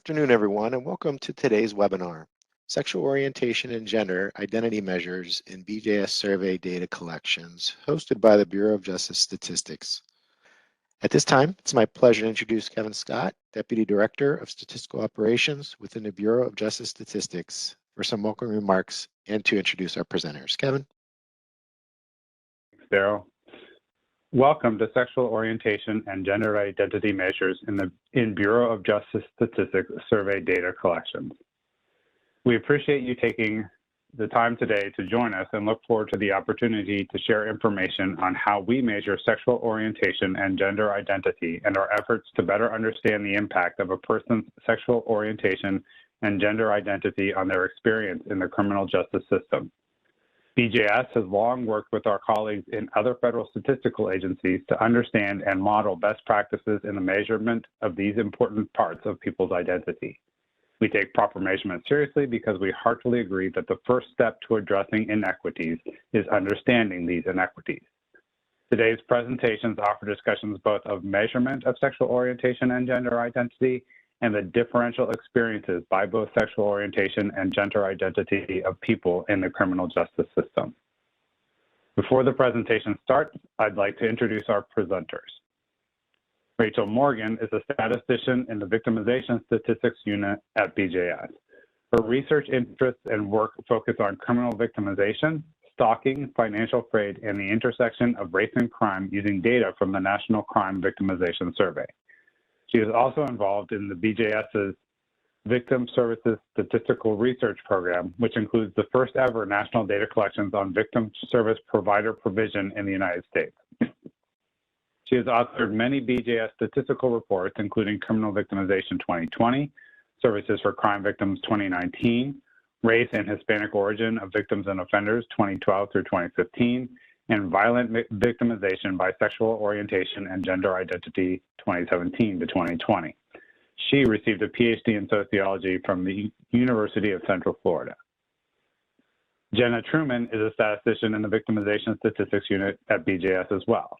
Afternoon, everyone, and welcome to today's webinar, Sexual Orientation and Gender Identity Measures in BJS Survey Data Collections, hosted by the Bureau of Justice Statistics. At this time, it's my pleasure to introduce Kevin Scott, Deputy Director of Statistical Operations within the Bureau of Justice Statistics, for some welcome remarks and to introduce our presenters. Kevin? Thanks, Daryl. Welcome to Sexual Orientation and Gender Identity Measures in Bureau of Justice Statistics Survey Data Collections. We appreciate you taking the time today to join us and look forward to the opportunity to share information on how we measure sexual orientation and gender identity and our efforts to better understand the impact of a person's sexual orientation and gender identity on their experience in the criminal justice system. BJS has long worked with our colleagues in other federal statistical agencies to understand and model best practices in the measurement of these important parts of people's identity. We take proper measurement seriously because we heartily agree that the first step to addressing inequities is understanding these inequities. Today's presentations offer discussions both of measurement of sexual orientation and gender identity and the differential experiences by both sexual orientation and gender identity of people in the criminal justice system. Before the presentation starts, I'd like to introduce our presenters. Rachel Morgan is a statistician in the Victimization Statistics Unit at BJS. Her research interests and work focus on criminal victimization, stalking, financial fraud, and the intersection of race and crime using data from the National Crime Victimization Survey. She is also involved in the BJS's Victim Services Statistical Research Program, which includes the first ever national data collections on victim service provider provision in the United States. She has authored many BJS statistical reports, including Criminal Victimization 2020, Services for Crime Victims 2019, Race and Hispanic Origin of Victims and Offenders 2012 through 2015, and Violent Victimization by Sexual Orientation and Gender Identity 2017 to 2020. She received a PhD in sociology from the University of Central Florida. Jenna Truman is a statistician in the Victimization Statistics Unit at BJS as well.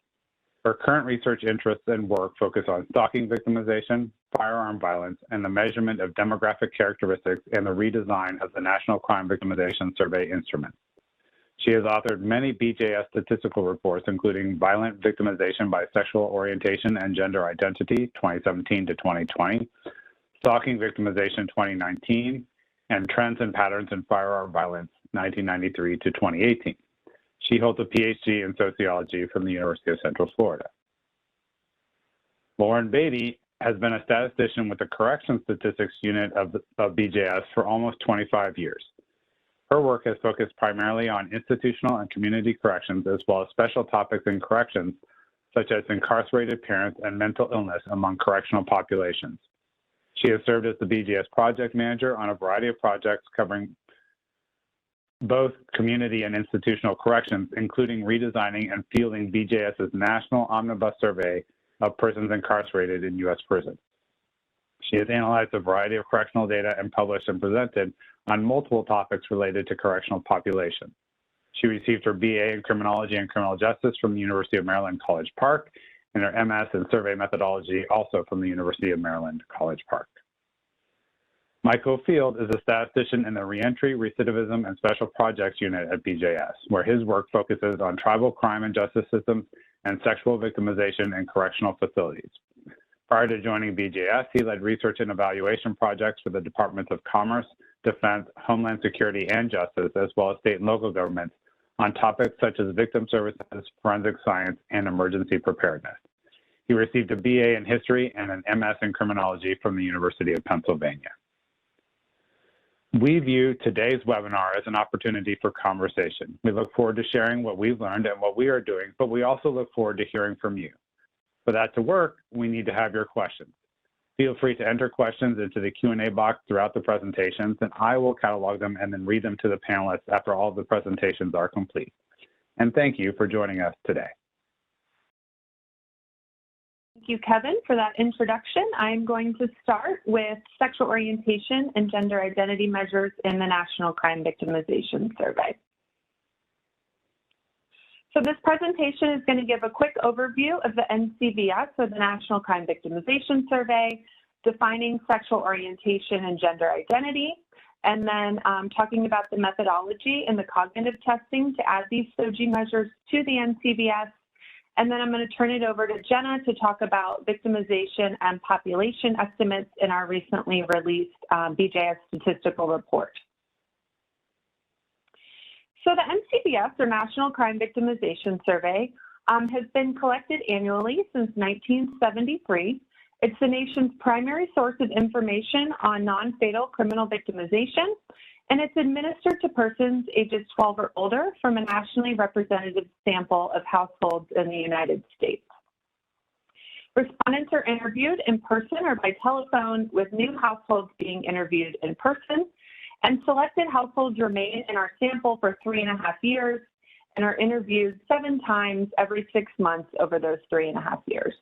Her current research interests and work focus on stalking victimization, firearm violence, and the measurement of demographic characteristics and the redesign of the National Crime Victimization Survey instrument. She has authored many BJS statistical reports, including Violent Victimization by Sexual Orientation and Gender Identity, 2017 to 2020, Stalking Victimization 2019, and Trends and Patterns in Firearm Violence, 1993 to 2018. She holds a PhD in sociology from the University of Central Florida. Lauren Beatty has been a statistician with the Corrections Statistics Unit of BJS for almost 25 years. Her work has focused primarily on institutional and community corrections, as well as special topics in corrections, such as incarcerated parents and mental illness among correctional populations. She has served as the BJS project manager on a variety of projects covering both community and institutional corrections, including redesigning and fielding BJS's National Omnibus Survey of persons incarcerated in U.S. prisons. She has analyzed a variety of correctional data and published and presented on multiple topics related to correctional population. She received her BA in Criminology and Criminal Justice from the University of Maryland, College Park, and her MS in Survey Methodology, also from the University of Maryland, College Park. Michael Field is a statistician in the Reentry, Recidivism, and Special Projects Unit at BJS, where his work focuses on tribal crime and justice systems and sexual victimization in correctional facilities. Prior to joining BJS, he led research and evaluation projects for the Departments of Commerce, Defense, Homeland Security, and Justice, as well as state and local governments, on topics such as victim services, forensic science, and emergency preparedness. He received a BA in History and an MS in Criminology from the University of Pennsylvania. We view today's webinar as an opportunity for conversation. We look forward to sharing what we've learned and what we are doing, but we also look forward to hearing from you. For that to work, we need to have your questions. Feel free to enter questions into the Q&A box throughout the presentations, and I will catalog them and then read them to the panelists after all of the presentations are complete. And thank you for joining us today. Thank you, Kevin, for that introduction. I'm going to start with sexual orientation and gender identity measures in the National Crime Victimization Survey. So this presentation is going to give a quick overview of the NCVS, or the National Crime Victimization Survey, defining sexual orientation and gender identity, and then talking about the methodology and the cognitive testing to add these SOGI measures to the NCBS. And then I'm going to turn it over to Jenna to talk about victimization and population estimates in our recently released BJS statistical report. So the NCBS, or National Crime Victimization Survey, has been collected annually since 1973. It's the nation's primary source of information on non-fatal criminal victimization, and it's administered to persons ages 12 or older from a nationally representative sample of households in the United States. Respondents are interviewed in person or by telephone, with new households being interviewed in person, and selected households remain in our sample for 3.5 years and are interviewed 7 times every 6 months over those 3.5 years.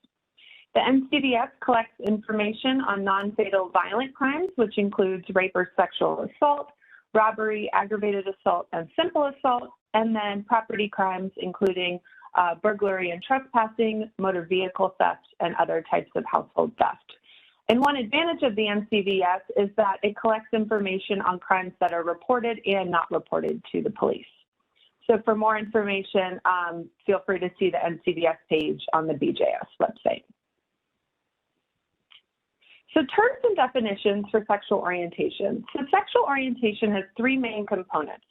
The NCBS collects information on non-fatal violent crimes, which includes rape or sexual assault, robbery, aggravated assault, and simple assault, and then property crimes, including burglary and trespassing, motor vehicle theft, and other types of household theft. And one advantage of the NCBS is that it collects information on crimes that are reported and not reported to the police. So for more information, feel free to see the NCBS page on the BJS website. So terms and definitions for sexual orientation. So sexual orientation has 3 main components.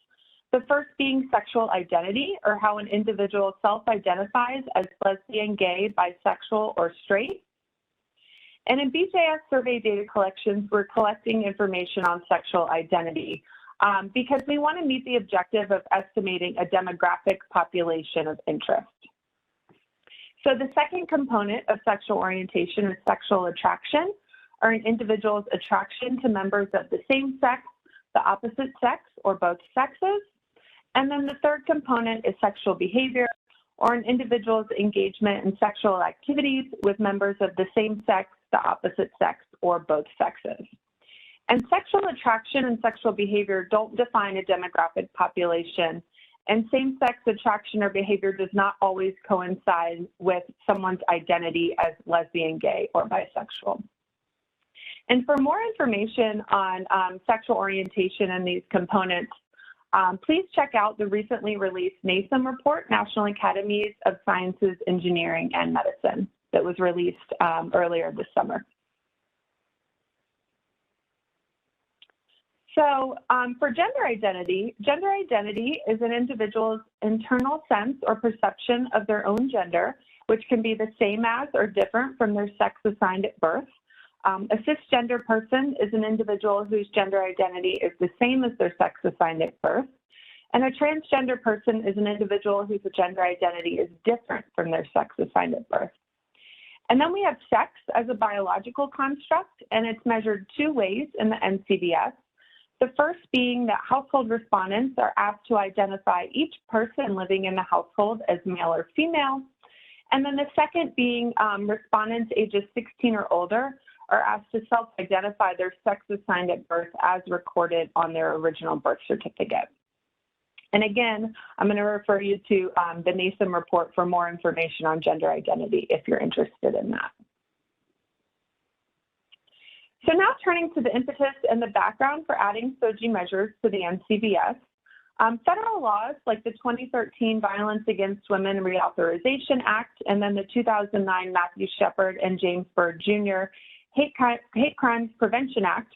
The first being sexual identity, or how an individual self-identifies as lesbian, gay, bisexual, or straight. And in BJS survey data collections, we're collecting information on sexual identity because we want to meet the objective of estimating a demographic population of interest. So the second component of sexual orientation is sexual attraction, or an individual's attraction to members of the same sex, the opposite sex, or both sexes. And then the third component is sexual behavior, or an individual's engagement in sexual activities with members of the same sex, the opposite sex, or both sexes. And sexual attraction and sexual behavior don't define a demographic population, and same-sex attraction or behavior does not always coincide with someone's identity as lesbian, gay, or bisexual. And for more information on sexual orientation and these components, please check out the recently released NASEM report, National Academies of Sciences, Engineering, and Medicine, that was released earlier this summer. So for gender identity is an individual's internal sense or perception of their own gender, which can be the same as or different from their sex assigned at birth. A cisgender person is an individual whose gender identity is the same as their sex assigned at birth. And a transgender person is an individual whose gender identity is different from their sex assigned at birth. And then we have sex as a biological construct, and it's measured 2 ways in the NCBS. The first being that household respondents are asked to identify each person living in the household as male or female. And then the second being respondents ages 16 or older are asked to self-identify their sex assigned at birth as recorded on their original birth certificate. And again, I'm going to refer you to the NASEM report for more information on gender identity if you're interested in that. So now turning to the impetus and the background for adding SOGI measures to the NCBS. Federal laws like the 2013 Violence Against Women Reauthorization Act and then the 2009 Matthew Shepard and James Byrd Jr. Hate Crimes Prevention Act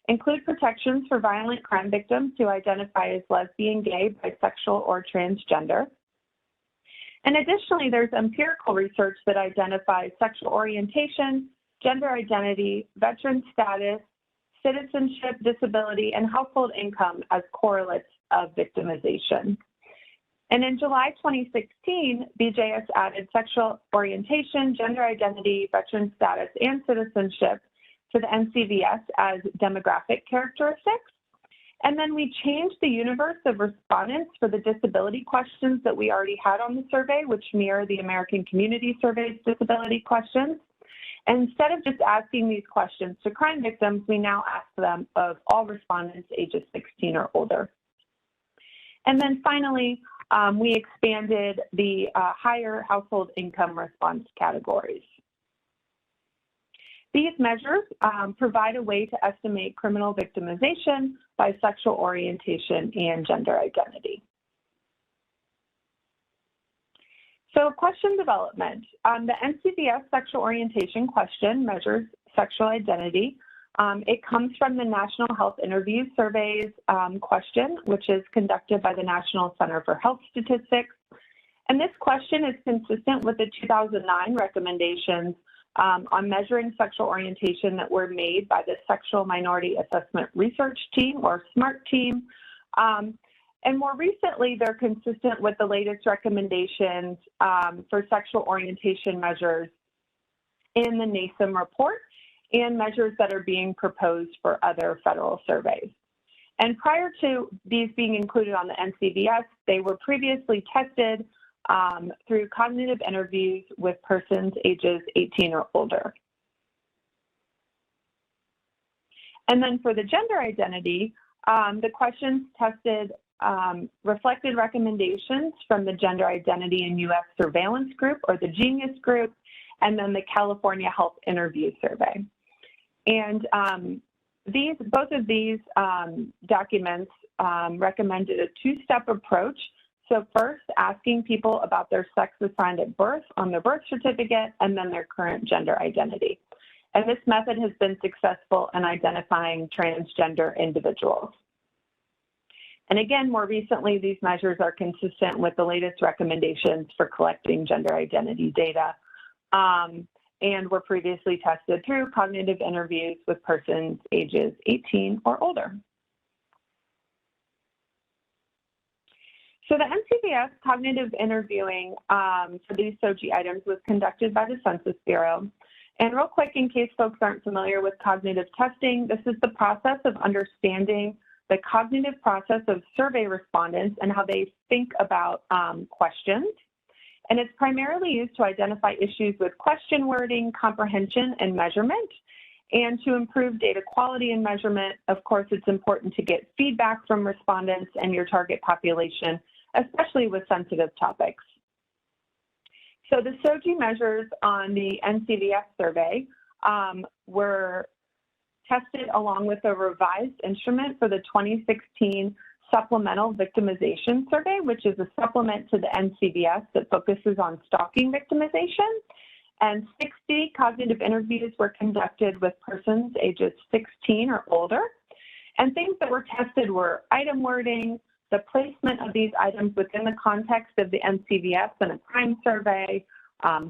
include protections for violent crime victims who identify as lesbian, gay, bisexual, or transgender. And additionally, there's empirical research that identifies sexual orientation, gender identity, veteran status, citizenship, disability, and household income as correlates of victimization. And in July 2016, BJS added sexual orientation, gender identity, veteran status, and citizenship to the NCBS as demographic characteristics. And then we changed the universe of respondents for the disability questions that we already had on the survey, which mirror the American Community Survey's disability questions. And instead of just asking these questions to crime victims, we now ask them of all respondents ages 16 or older. And then finally, we expanded the higher household income response categories. These measures provide a way to estimate criminal victimization by sexual orientation and gender identity. So question development. The NCVS sexual orientation question measures sexual identity. It comes from the National Health Interview Surveys question, which is conducted by the National Center for Health Statistics. And this question is consistent with the 2009 recommendations on measuring sexual orientation that were made by the Sexual Minority Assessment Research Team, or SMART team. And more recently, they're consistent with the latest recommendations for sexual orientation measures in the NASEM report and measures that are being proposed for other federal surveys. And prior to these being included on the NCVS, they were previously tested through cognitive interviews with persons ages 18 or older. And then for the gender identity, the questions tested reflected recommendations from the Gender Identity in U.S. Surveillance Group, or the GENIUS Group, and then the California Health Interview Survey. And both of these documents recommended a two-step approach. So first, asking people about their sex assigned at birth on their birth certificate, and then their current gender identity. And this method has been successful in identifying transgender individuals. And again, more recently, these measures are consistent with the latest recommendations for collecting gender identity data, and were previously tested through cognitive interviews with persons ages 18 or older. So the NCVS cognitive interviewing for these SOGI items was conducted by the Census Bureau. And real quick, in case folks aren't familiar with cognitive testing, this is the process of understanding the cognitive process of survey respondents and how they think about questions. And it's primarily used to identify issues with question wording, comprehension, and measurement. And to improve data quality and measurement, of course, it's important to get feedback from respondents and your target population, especially with sensitive topics. So the SOGI measures on the NCVS survey were tested along with a revised instrument for the 2016 Supplemental Victimization Survey, which is a supplement to the NCVS that focuses on stalking victimization. And 60 cognitive interviews were conducted with persons ages 16 or older. And things that were tested were item wording, the placement of these items within the context of the NCVS and a crime survey,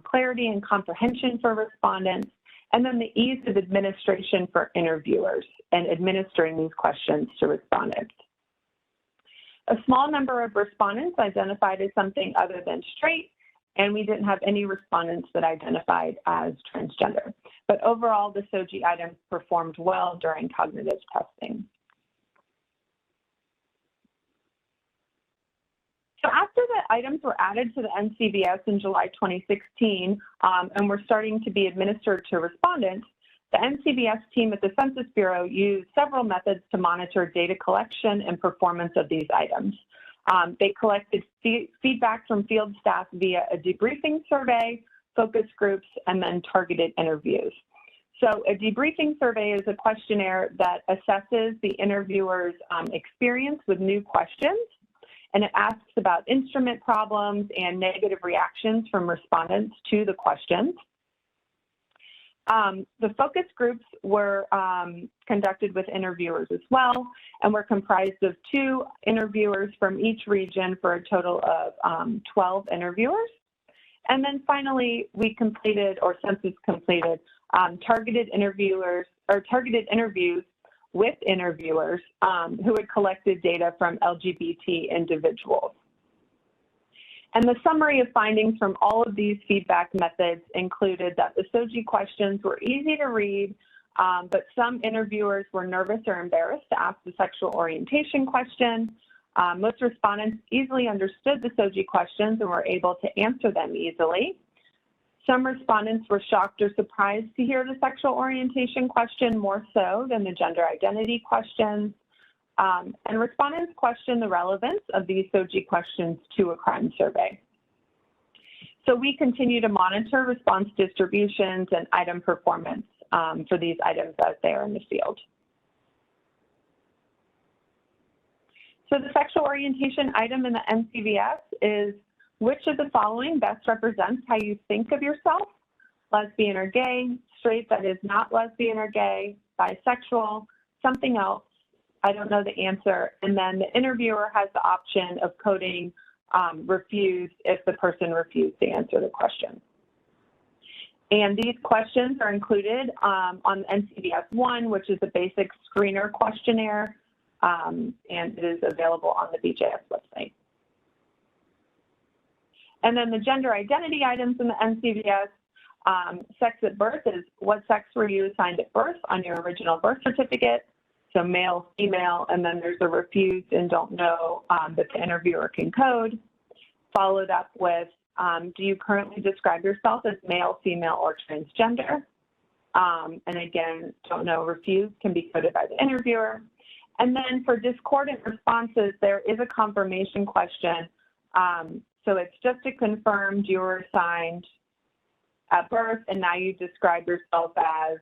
clarity and comprehension for respondents, and then the ease of administration for interviewers and administering these questions to respondents. A small number of respondents identified as something other than straight, and we didn't have any respondents that identified as transgender. But overall, the SOGI items performed well during cognitive testing. So after the items were added to the NCVS in July 2016 and were starting to be administered to respondents, the NCVS team at the Census Bureau used several methods to monitor data collection and performance of these items. They collected feedback from field staff via a debriefing survey, focus groups, and then targeted interviews. So a debriefing survey is a questionnaire that assesses the interviewer's experience with new questions, and it asks about instrument problems and negative reactions from respondents to the questions. The focus groups were conducted with interviewers as well, and were comprised of 2 interviewers from each region for a total of 12 interviewers. And then finally, we completed, or Census completed, targeted interviews with interviewers who had collected data from LGBT individuals. And the summary of findings from all of these feedback methods included that the SOGI questions were easy to read, but some interviewers were nervous or embarrassed to ask the sexual orientation question. Most respondents easily understood the SOGI questions and were able to answer them easily. Some respondents were shocked or surprised to hear the sexual orientation question more so than the gender identity questions. And respondents questioned the relevance of these SOGI questions to a crime survey. So we continue to monitor response distributions and item performance for these items as they are in the field. So the sexual orientation item in the NCVS is, which of the following best represents how you think of yourself? Lesbian or gay, straight that is not lesbian or gay, bisexual, something else, I don't know the answer. And then the interviewer has the option of coding refused if the person refused to answer the question. And these questions are included on NCVS-1, which is a basic screener questionnaire, and it is available on the BJS website. And then the gender identity items in the NCVS, sex at birth is what sex were you assigned at birth on your original birth certificate, so male, female, and then there's a refused and don't know that the interviewer can code, followed up with do you currently describe yourself as male, female, or transgender? And again, don't know, refused can be coded by the interviewer. And then for discordant responses, there is a confirmation question. So it's just to confirm you were assigned at birth and now you describe yourself as,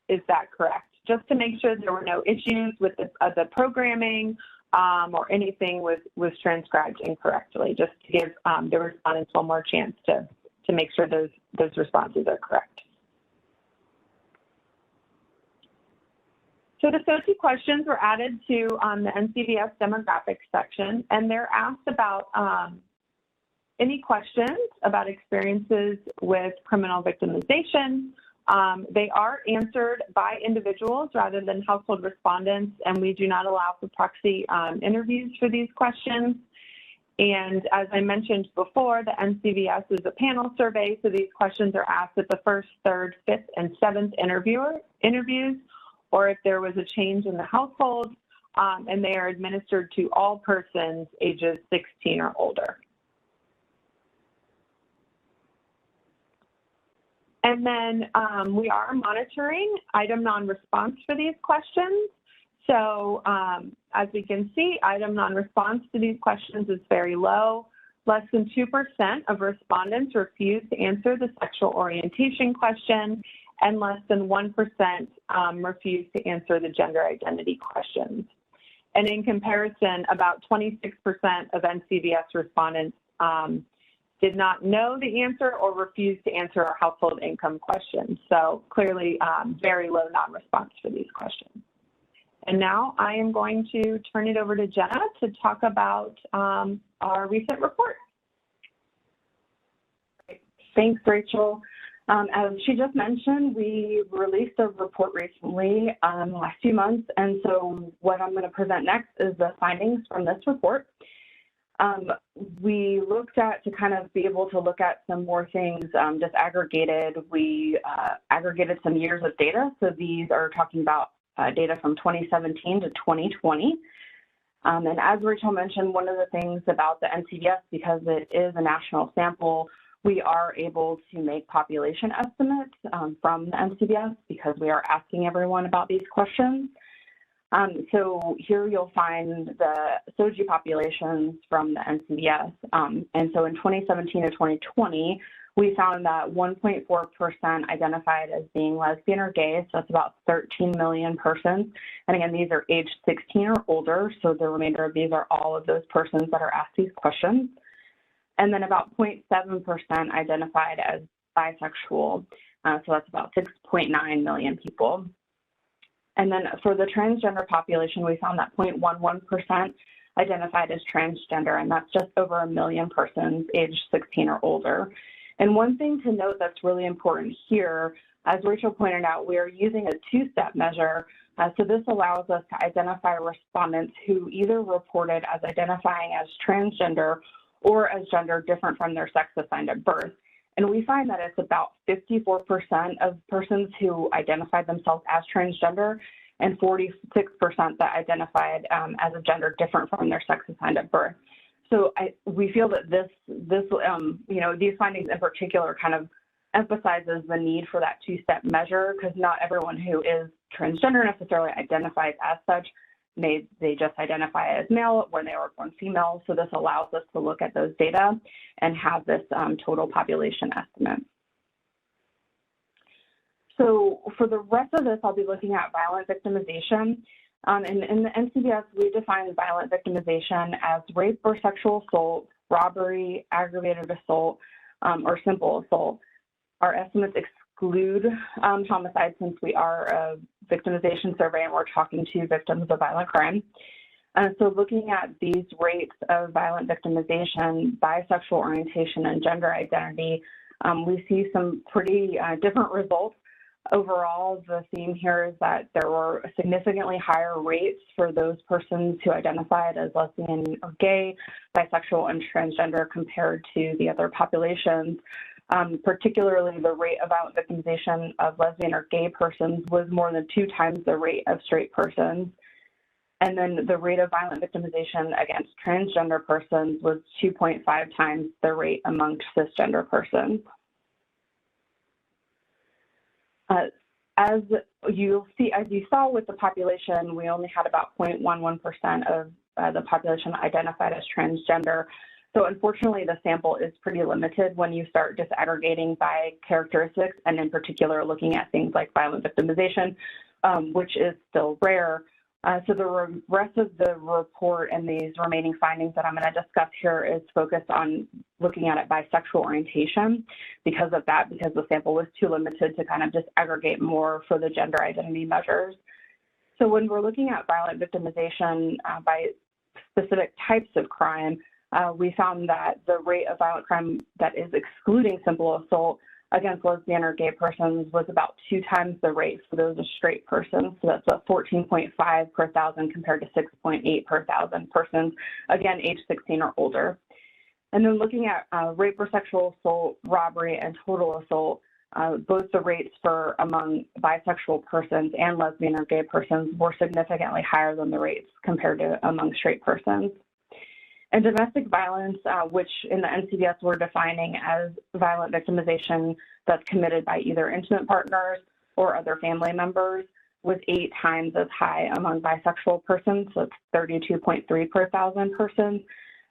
is that correct? Just to make sure there were no issues with the programming or anything was transcribed incorrectly, just to give the respondents one more chance to make sure those responses are correct. So the SOTI questions were added to the NCVS demographics section, and they're asked about any questions about experiences with criminal victimization. They are answered by individuals rather than household respondents, and we do not allow for proxy interviews for these questions. And as I mentioned before, the NCVS is a panel survey, so these questions are asked at the first, third, fifth, and seventh interviews, or if there was a change in the household, and they are administered to all persons ages 16 or older. And then we are monitoring item non-response for these questions. So as we can see, item non-response to these questions is very low. Less than 2% of respondents refuse to answer the sexual orientation question, and less than 1% refuse to answer the gender identity questions. And in comparison, about 26% of NCVS respondents did not know the answer or refused to answer our household income questions. So clearly very low non-response for these questions. And now I am going to turn it over to Jenna to talk about our recent report. Thanks, Rachel. As she just mentioned, we released a report recently in the last few months, and so what I'm going to present next is the findings from this report. We looked at, to kind of be able to look at some more things disaggregated, we aggregated some years of data. So these are talking about data from 2017 to 2020. And as Rachel mentioned, one of the things about the NCVS, because it is a national sample, we are able to make population estimates from the NCVS because we are asking everyone about these questions. So here you'll find the SOGI populations from the NCVS. And so in 2017 to 2020, we found that 1.4% identified as being lesbian or gay, so that's about 13 million persons. And again, these are age 16 or older, so the remainder of these are all of those persons that are asked these questions. And then about 0.7% identified as bisexual, so that's about 6.9 million people. And then for the transgender population, we found that 0.11% identified as transgender, and that's just over 1 million persons aged 16 or older. And one thing to note that's really important here, as Rachel pointed out, we are using a two-step measure. So this allows us to identify respondents who either reported as identifying as transgender or as gender different from their sex assigned at birth. And we find that it's about 54% of persons who identified themselves as transgender and 46% that identified as a gender different from their sex assigned at birth. So we feel that these findings in particular kind of emphasizes the need for that two-step measure, because not everyone who is transgender necessarily identifies as such. They just identify as male when they were born female. So this allows us to look at those data and have this total population estimate. So for the rest of this, I'll be looking at violent victimization. And in the NCBS, we define violent victimization as rape or sexual assault, robbery, aggravated assault, or simple assault. Our estimates exclude homicide since we are a victimization survey and we're talking to victims of violent crime. So looking at these rates of violent victimization by sexual orientation and gender identity, we see some pretty different results. Overall, the theme here is that there were significantly higher rates for those persons who identified as lesbian or gay, bisexual, and transgender compared to the other populations. Particularly, the rate of violent victimization of lesbian or gay persons was more than 2 times the rate of straight persons. And then the rate of violent victimization against transgender persons was 2.5 times the rate among cisgender persons. As you saw with the population, we only had about 0.11% of the population identified as transgender. So unfortunately, the sample is pretty limited when you start disaggregating by characteristics, and in particular, looking at things like violent victimization, which is still rare. So the rest of the report and these remaining findings that I'm going to discuss here is focused on looking at it by sexual orientation because the sample was too limited to kind of just aggregate more for the gender identity measures. So when we're looking at violent victimization by specific types of crime, we found that the rate of violent crime that is excluding simple assault against lesbian or gay persons was about 2 times the rate for those of straight persons. So that's about 14.5 per thousand compared to 6.8 per thousand persons, again, age 16 or older. And then looking at rape or sexual assault, robbery, and total assault, both the rates for among bisexual persons and lesbian or gay persons were significantly higher than the rates compared to among straight persons. And domestic violence, which in the NCBS we're defining as violent victimization that's committed by either intimate partners or other family members, was 8 times as high among bisexual persons, so it's 32.3 per thousand persons,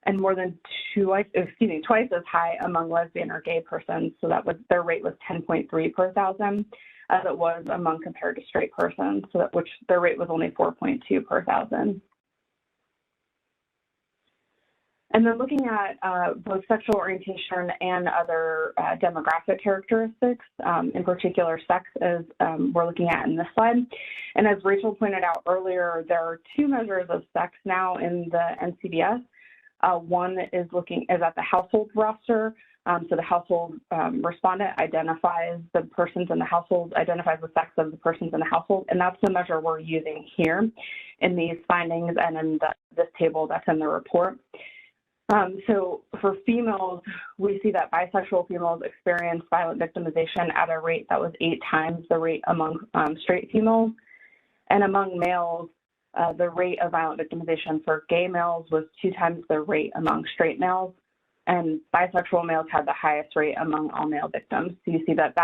and more than twice as high among lesbian or gay persons, so their rate was 10.3 per thousand, as it was among compared to straight persons, which their rate was only 4.2 per thousand. And then looking at both sexual orientation and other demographic characteristics, in particular sex, as we're looking at in this slide. And as Rachel pointed out earlier, there are 2 measures of sex now in the NCBS. One is at the household roster. So the household respondent identifies the persons in the household, identifies the sex of the persons in the household, and that's the measure we're using here in these findings and in this table that's in the report. So for females, we see that bisexual females experience violent victimization at a rate that was 8 times the rate among straight females. And among males, the rate of violent victimization for gay males was 2 times the rate among straight males. And bisexual males had the highest rate among all male victims. So you see that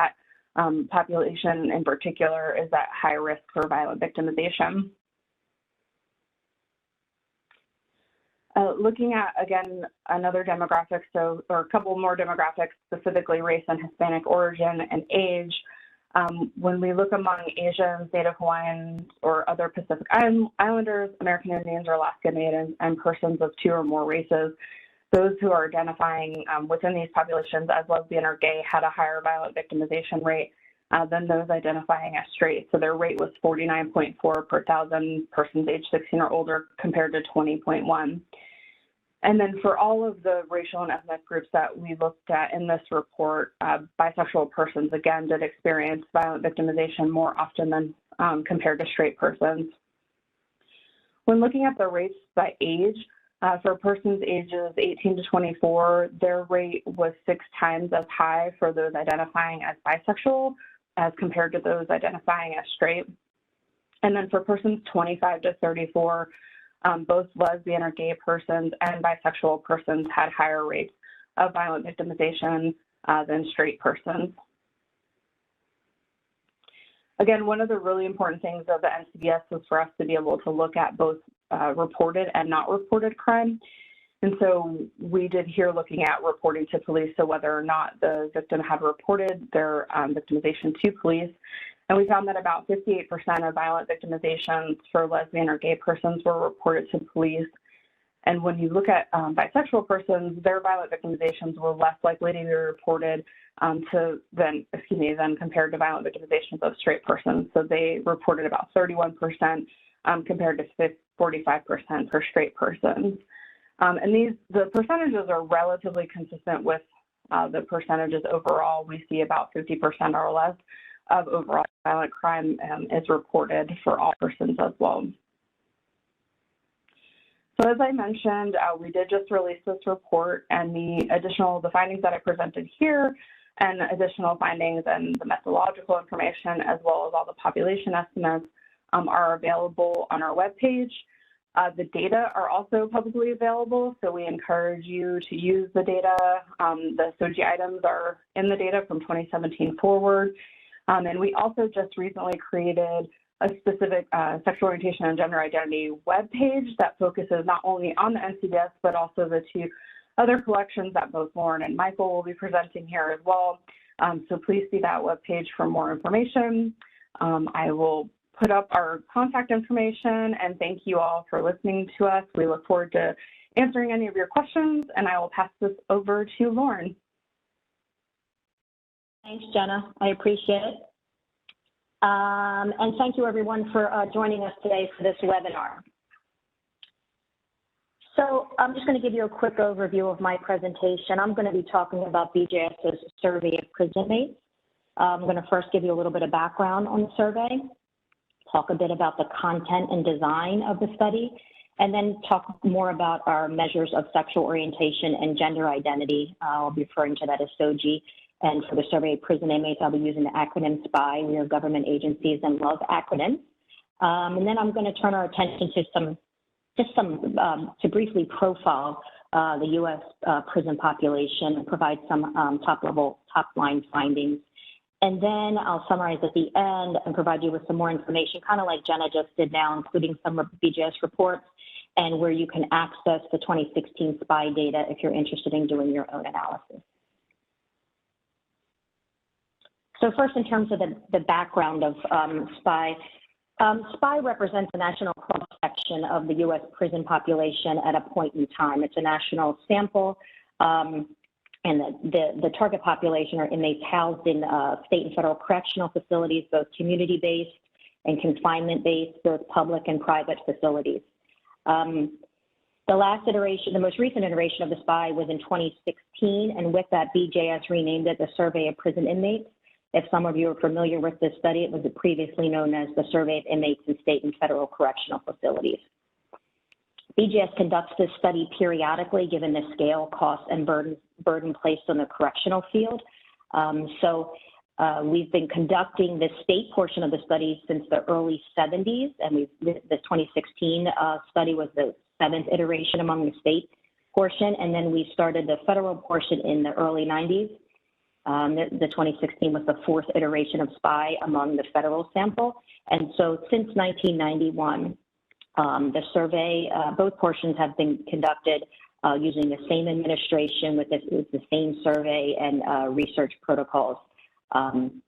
population in particular is at high risk for violent victimization. Looking at, again, another demographic, or a couple more demographics, specifically race and Hispanic origin and age. When we look among Asians, Native Hawaiians, or other Pacific Islanders, American Indians or Alaska Natives, and persons of 2 or more races, those who are identifying within these populations as lesbian or gay had a higher violent victimization rate than those identifying as straight. So their rate was 49.4 per thousand persons age 16 or older compared to 20.1. And then for all of the racial and ethnic groups that we looked at in this report, bisexual persons, again, did experience violent victimization more often than compared to straight persons. When looking at the rates by age, for persons ages 18 to 24, their rate was 6 times as high for those identifying as bisexual as compared to those identifying as straight. And then for persons 25 to 34, both lesbian or gay persons and bisexual persons had higher rates of violent victimization than straight persons. Again, one of the really important things of the NCBS was for us to be able to look at both reported and not reported crime. And so we did here looking at reporting to police, so whether or not the victim had reported their victimization to police. And we found that about 58% of violent victimizations for lesbian or gay persons were reported to police. And when you look at bisexual persons, their violent victimizations were less likely to be reported than compared to violent victimizations of straight persons. So they reported about 31% compared to 45% for straight persons. And the percentages are relatively consistent with the percentages overall. We see about 50% or less of overall violent crime is reported for all persons as well. So as I mentioned, we did just release this report, and the findings that I presented here and additional findings and the methodological information, as well as all the population estimates, are available on our webpage. The data are also publicly available, so we encourage you to use the data. The SOGI items are in the data from 2017 forward. And we also just recently created a specific sexual orientation and gender identity webpage that focuses not only on the NCDS, but also the two other collections that both Lauren and Michael will be presenting here as well. So please see that webpage for more information. I will put up our contact information, and thank you all for listening to us. We look forward to answering any of your questions, and I will pass this over to Lauren. Thanks, Jenna. I appreciate it. And thank you, everyone, for joining us today for this webinar. So I'm just going to give you a quick overview of my presentation. I'm going to be talking about BJS's survey of prison inmates. I'm going to first give you a little bit of background on the survey, talk a bit about the content and design of the study, and then talk more about our measures of sexual orientation and gender identity. I'll be referring to that as SOGI. And for the survey of prison inmates, I'll be using the acronym SPY. We are government agencies and love acronyms. And then I'm going to turn our attention to to briefly profile the U.S. Prison population and provide some top-line findings. And then I'll summarize at the end and provide you with some more information, kind of like Jenna just did now, including some BJS reports and where you can access the 2016 SPY data if you're interested in doing your own analysis. So first, in terms of the background of SPY, SPY represents a national cross-section of the U.S. prison population at a point in time. It's a national sample, and the target population are inmates housed in state and federal correctional facilities, both community-based and confinement-based, both public and private facilities. The most recent iteration of the SPY was in 2016, and with that, BJS renamed it the Survey of Prison Inmates. If some of you are familiar with this study, it was previously known as the Survey of Inmates in State and Federal Correctional Facilities. BJS conducts this study periodically, given the scale, cost, and burden placed on the correctional field. We've been conducting the state portion of the study since the early 70s, and the 2016 study was the 7th iteration among the state portion, and then we started the federal portion in the early 90s. The 2016 was the 4th iteration of SPY among the federal sample. And so since 1991, the survey, both portions have been conducted using the same administration with the same survey and research protocols. And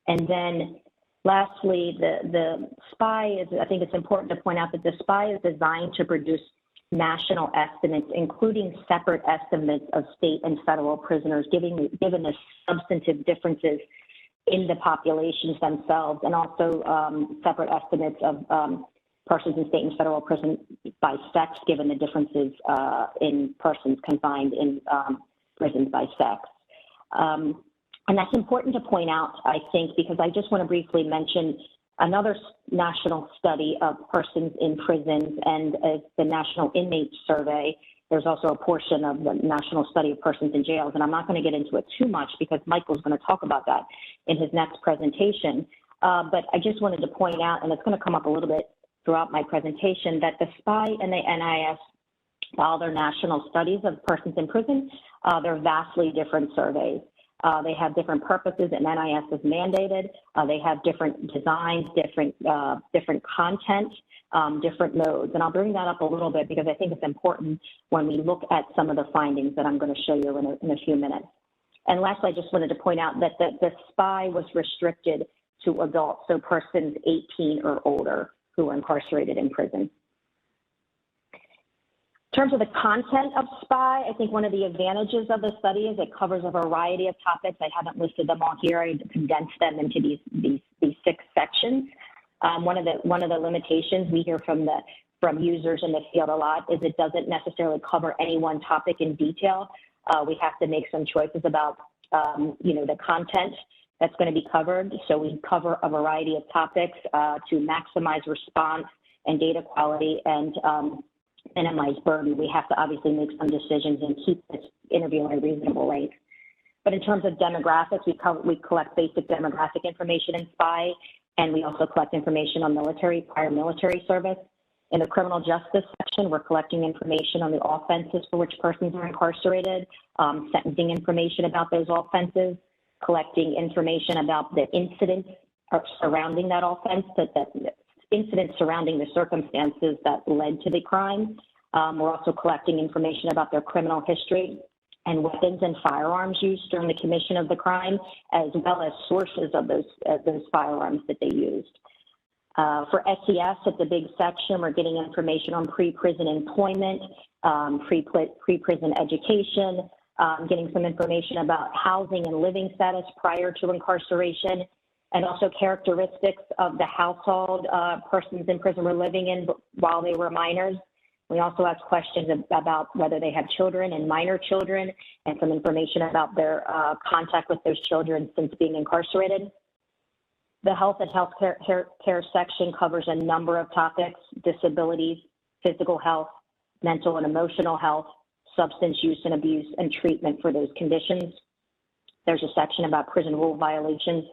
then lastly, the SPY is, I think it's important to point out that the SPY is designed to produce national estimates, including separate estimates of state and federal prisoners, given the substantive differences in the populations themselves, and also separate estimates of persons in state and federal prison by sex, given the differences in persons confined in prisons by sex. And that's important to point out, I think, because I just want to briefly mention another national study of persons in prisons, and as the National Inmate Survey, there's also a portion of the national study of persons in jails, and I'm not going to get into it too much because Michael's going to talk about that in his next presentation. But I just wanted to point out, and it's going to come up a little bit throughout my presentation, that the SPY and the NIS, while they're national studies of persons in prison, they're vastly different surveys. They have different purposes, and NIS is mandated. They have different designs, different content, different modes. And I'll bring that up a little bit because I think it's important when we look at some of the findings that I'm going to show you in a few minutes. And lastly, I just wanted to point out that the SPY was restricted to adults, so persons 18 or older who are incarcerated in prison. In terms of the content of SPY, I think one of the advantages of the study is it covers a variety of topics. I haven't listed them all here. I condensed them into these 6 sections. One of the limitations we hear from users in the field a lot is it doesn't necessarily cover any one topic in detail. We have to make some choices about the content that's going to be covered. So we cover a variety of topics to maximize response and data quality and minimize burden. We have to obviously make some decisions and keep this interview at a reasonable length. But in terms of demographics, we collect basic demographic information in SPY, and we also collect information on prior military service. In the criminal justice section, we're collecting information on the offenses for which persons are incarcerated, sentencing information about those offenses, collecting information about the incidents surrounding that offense, incidents surrounding the circumstances that led to the crime. We're also collecting information about their criminal history and weapons and firearms used during the commission of the crime, as well as sources of those firearms that they used. For SES, it's a big section. We're getting information on pre-prison employment, pre-prison education, getting some information about housing and living status prior to incarceration, and also characteristics of the household persons in prison were living in while they were minors. We also ask questions about whether they have children and minor children, and some information about their contact with those children since being incarcerated. The health and health care section covers a number of topics: disabilities, physical health, mental and emotional health, substance use and abuse, and treatment for those conditions. There's a section about prison rule violations,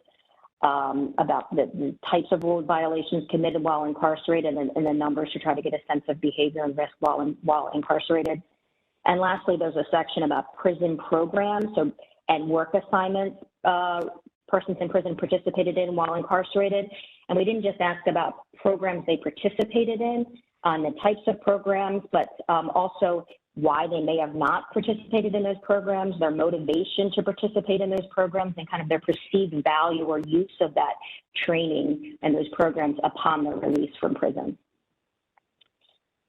about the types of rule violations committed while incarcerated, and the numbers to try to get a sense of behavior and risk while incarcerated. And lastly, there's a section about prison programs and work assignments persons in prison participated in while incarcerated. And we didn't just ask about programs they participated in, the types of programs, but also why they may have not participated in those programs, their motivation to participate in those programs, and kind of their perceived value or use of that training and those programs upon their release from prison.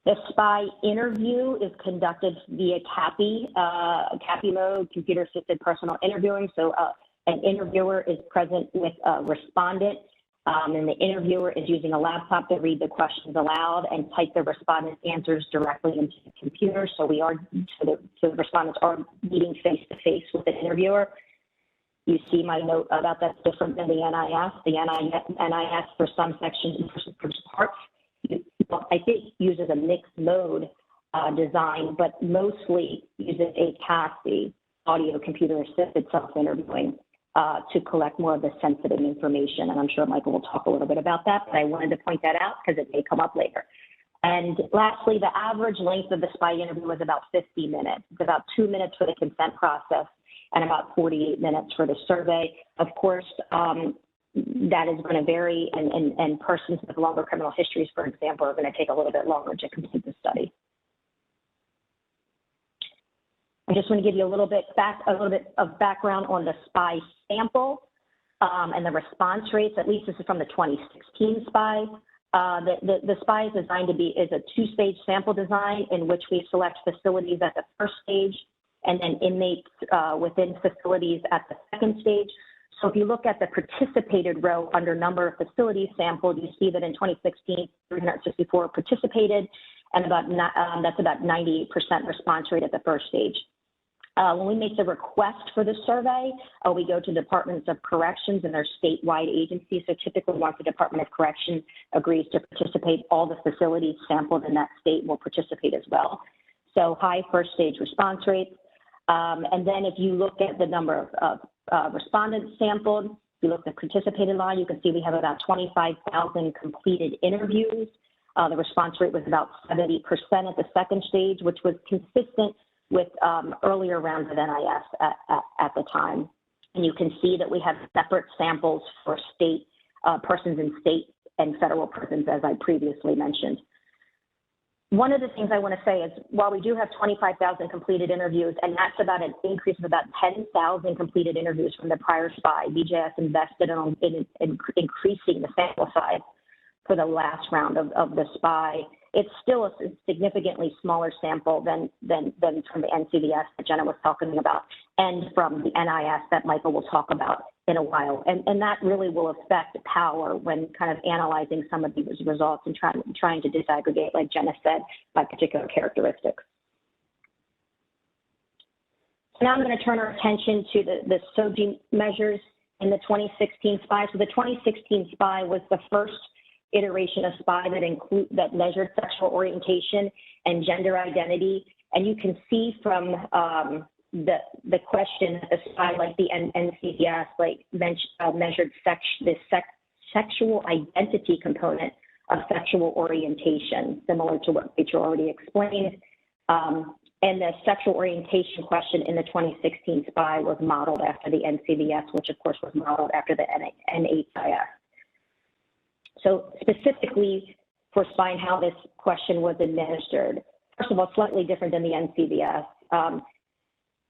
The SPY interview is conducted via CAPI mode, computer-assisted personal interviewing. So an interviewer is present with a respondent, and the interviewer is using a laptop to read the questions aloud and type the respondent's answers directly into the computer. So the respondents are meeting face-to-face with the interviewer. You see my note about that's different than the NIS. The NIS for some sections and for parts, I think uses a mixed mode design, but mostly uses a CASI, audio computer assisted self-interviewing, to collect more of the sensitive information. And I'm sure Michael will talk a little bit about that, but I wanted to point that out because it may come up later. And lastly, the average length of the SPY interview was about 50 minutes. It's about 2 minutes for the consent process and about 48 minutes for the survey. Of course, that is going to vary, and persons with longer criminal histories, for example, are going to take a little bit longer to complete the study. I just want to give you a little bit of background on the SPY sample and the response rates. At least this is from the 2016 SPY. The SPY is designed to be a two-stage sample design in which we select facilities at the first stage and then inmates within facilities at the second stage. So if you look at the participated row under number of facilities sampled, you see that in 2016, 364 participated, and that's about 98% response rate at the first stage. When we make the request for the survey, we go to Departments of Corrections and their statewide agencies. So typically once the Department of Corrections agrees to participate, all the facilities sampled in that state will participate as well. So high first stage response rates. And then if you look at the number of respondents sampled, if you look at the participated line, you can see we have about 25,000 completed interviews. The response rate was about 70% at the second stage, which was consistent with earlier rounds of NIS at the time. And you can see that we have separate samples for state persons in state and federal prisons, as I previously mentioned. One of the things I want to say is while we do have 25,000 completed interviews, and that's about an increase of about 10,000 completed interviews from the prior SPI, BJS invested in increasing the sample size for the last round of the SPI. It's still a significantly smaller sample than from the NCVS that Jenna was talking about, and from the NIS that Michael will talk about in a while. And that really will affect power when kind of analyzing some of these results and trying to disaggregate, like Jenna said, by particular characteristics. So now I'm going to turn our attention to the SOGI measures in the 2016 SPI. So the 2016 SPI was the first iteration of SPI that measured sexual orientation and gender identity. And you can see from the question that the SPI, like the NCVS, measured the sexual identity component of sexual orientation, similar to what Rachel already explained. And the sexual orientation question in the 2016 SPI was modeled after the NCVS, which of course was modeled after the NHIS. So specifically for SPI and how this question was administered, first of all, slightly different than the NCVS.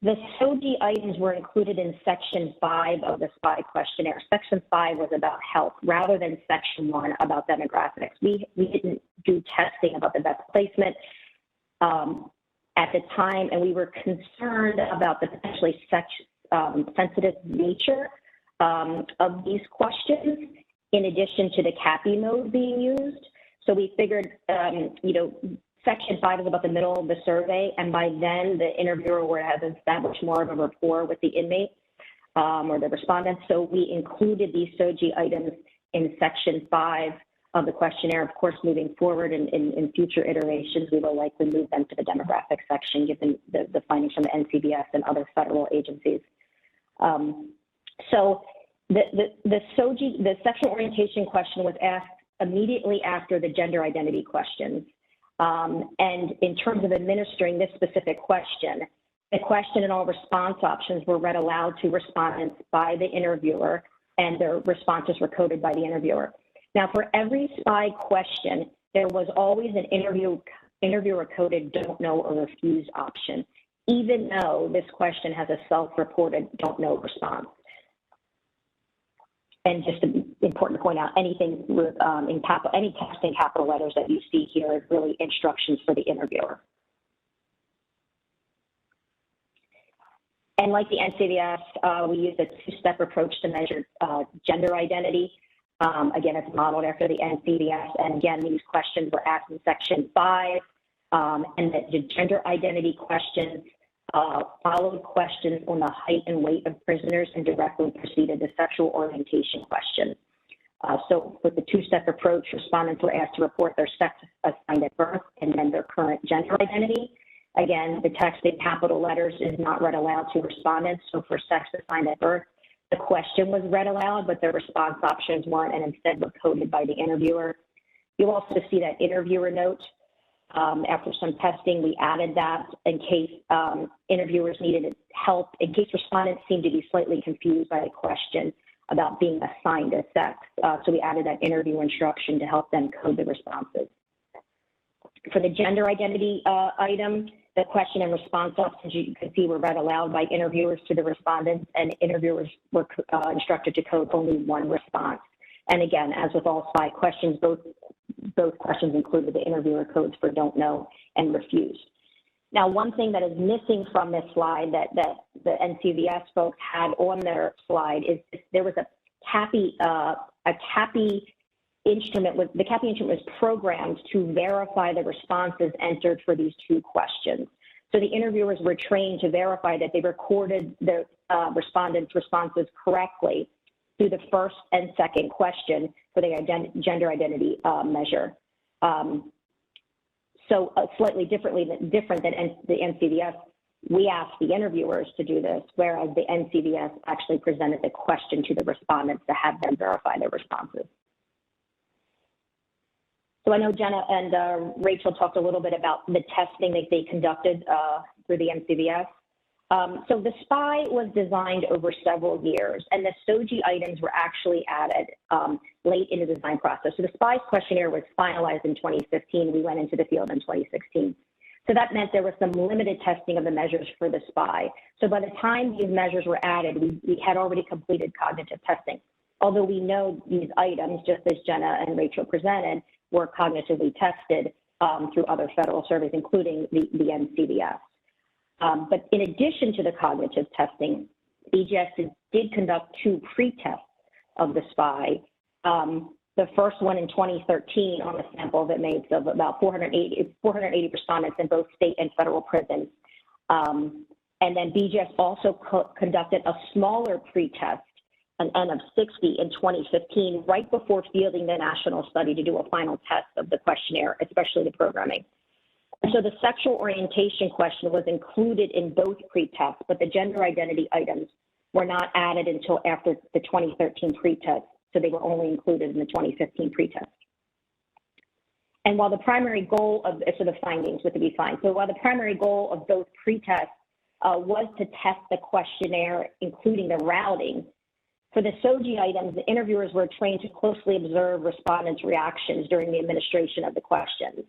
The SOGI items were included in Section 5 of the SPI questionnaire. Section 5 was about health rather than Section 1 about demographics. We didn't do testing about the best placement at the time, and we were concerned about the potentially sensitive nature of these questions, in addition to the CAPI mode being used. So we figured, Section 5 is about the middle of the survey, and by then the interviewer would have established more of a rapport with the inmate or the respondent. So we included these SOGI items in Section 5 of the questionnaire. Of course, moving forward in future iterations, we will likely move them to the demographic section, given the findings from the NCBS and other federal agencies. So the SOGI, the sexual orientation question, was asked immediately after the gender identity questions. And in terms of administering this specific question, the question and all response options were read aloud to respondents by the interviewer, and their responses were coded by the interviewer. Now, for every SPI question, there was always an interviewer coded don't know or refuse option, even though this question has a self-reported don't know response. And just important to point out, anything with any text in capital letters that you see here is really instructions for the interviewer. And like the NCVS, we use a two-step approach to measure gender identity. Again, it's modeled after the NCVS. And again, these questions were asked in Section 5. And the gender identity questions followed questions on the height and weight of prisoners and directly preceded the sexual orientation question. So with the two-step approach, respondents were asked to report their sex assigned at birth and then their current gender identity. Again, the text in capital letters is not read aloud to respondents. So for sex assigned at birth, the question was read aloud, but the response options weren't, and instead were coded by the interviewer. You'll also see that interviewer note. After some testing, we added that in case interviewers needed help, in case respondents seemed to be slightly confused by the question about being assigned a sex. So we added that interview instruction to help them code the responses. For the gender identity item, the question and response options, you can see, were read aloud by interviewers to the respondents, and interviewers were instructed to code only one response. And again, as with all SPI questions, both questions included the interviewer codes for don't know and refuse. Now, one thing that is missing from this slide that the NCVS folks had on their slide is there was a CAPI instrument. The CAPI instrument was programmed to verify the responses entered for these two questions. So the interviewers were trained to verify that they recorded the respondents' responses correctly through the first and second question for the gender identity measure. So slightly different than the NCVS, we asked the interviewers to do this, whereas the NCVS actually presented the question to the respondents to have them verify their responses. So I know Jenna and Rachel talked a little bit about the testing that they conducted through the NCVS. So the SPY was designed over several years, and the SOGI items were actually added late in the design process. So the SPY questionnaire was finalized in 2015. We went into the field in 2016. So that meant there was some limited testing of the measures for the SPY. So by the time these measures were added, we had already completed cognitive testing. Although we know these items, just as Jenna and Rachel presented, were cognitively tested through other federal surveys, including the NCBS. But in addition to the cognitive testing, BJS did conduct 2 pre-tests of the SPY. The first one in 2013 on a sample that made of about 480 respondents in both state and federal prisons. And then BJS also conducted a smaller pre-test, an N of 60 in 2015, right before fielding the national study to do a final test of the questionnaire, especially the programming. And so the sexual orientation question was included in both pre-tests, but the gender identity items were not added until after the 2013 pre-test. So they were only included in the 2015 pretest. And while the primary goal of, so the findings with the B-find, so while the primary goal of both pretests was to test the questionnaire, including the routing, for the SOGI items, the interviewers were trained to closely observe respondents' reactions during the administration of the questions.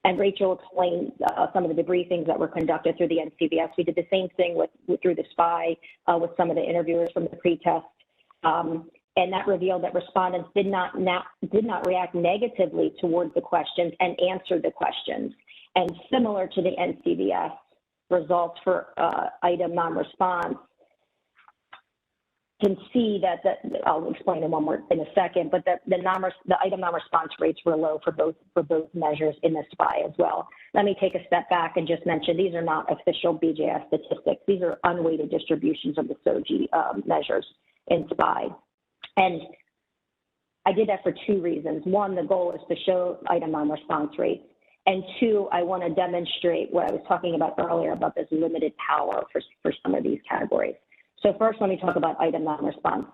And Rachel explained some of the debriefings that were conducted through the NCBS. We did the same thing through the SPY with some of the interviewers from the pretest. And that revealed that respondents did not react negatively towards the questions and answered the questions. And similar to the NCBS results for item non-response, can see that I'll explain in one more in a second, but the item non-response rates were low for both measures in the SPY as well. Let me take a step back and just mention these are not official BJS statistics. These are unweighted distributions of the SOGI measures in SPY. And I did that for 2 reasons. One, the goal is to show item non-response rates. And 2, I want to demonstrate what I was talking about earlier about this limited power for some of these categories. So first, let me talk about item non-response.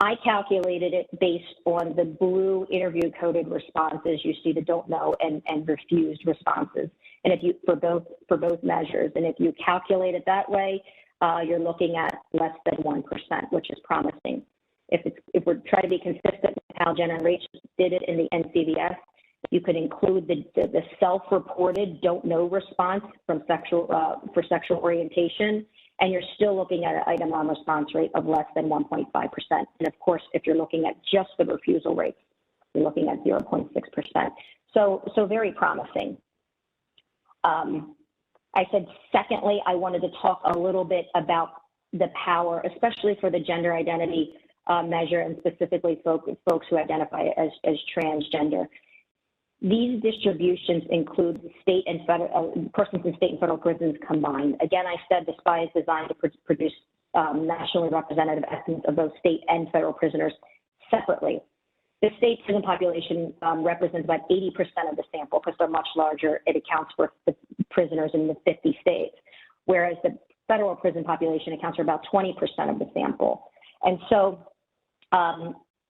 I calculated it based on the blue interview coded responses. You see the don't know and refused responses. And if you, for both measures, and if you calculate it that way, you're looking at less than 1%, which is promising. If we're trying to be consistent with how Jenna and Rachel did it in the NCBS, you could include the self-reported don't know response from for sexual orientation, and you're still looking at an item non-response rate of less than 1.5%. And of course, if you're looking at just the refusal rates, you're looking at 0.6%. So very promising. I said, secondly, I wanted to talk a little bit about the power, especially for the gender identity measure, and specifically folks who identify as transgender. These distributions include state and federal persons in state and federal prisons combined. Again, I said the SPY is designed to produce nationally representative estimates of both state and federal prisoners separately. The state prison population represents about 80% of the sample because they're much larger. It accounts for the prisoners in the 50 states, whereas the federal prison population accounts for about 20% of the sample. And so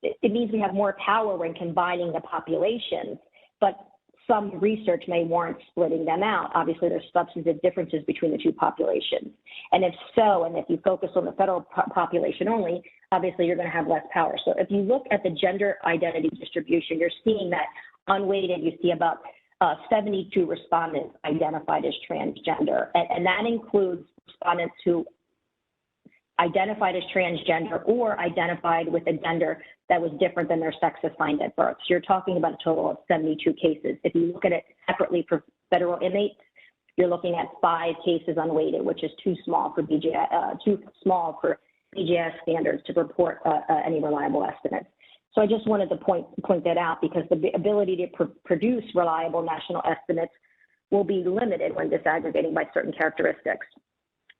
it means we have more power when combining the populations, but some research may warrant splitting them out. Obviously, there's substantive differences between the 2 populations. And if so, and if you focus on the federal population only, obviously you're going to have less power. So if you look at the gender identity distribution, you're seeing that unweighted, you see about 72 respondents identified as transgender. And that includes respondents who identified as transgender or identified with a gender that was different than their sex assigned at birth. So you're talking about a total of 72 cases. If you look at it separately for federal inmates, you're looking at 5 cases unweighted, which is too small for BJS standards to report any reliable estimates. So I just wanted to point that out, because the ability to produce reliable national estimates will be limited when disaggregating by certain characteristics.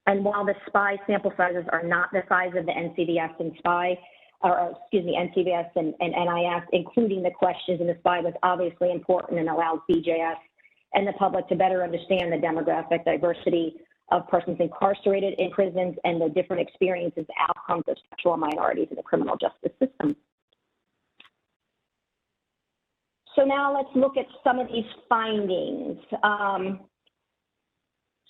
And while the SPY sample sizes are not the size of the NCBS and SPY, NCBS and NIS, including the questions in the SPY was obviously important and allows BJS and the public to better understand the demographic diversity of persons incarcerated in prisons and the different experiences and outcomes of sexual minorities in the criminal justice system. So now let's look at some of these findings.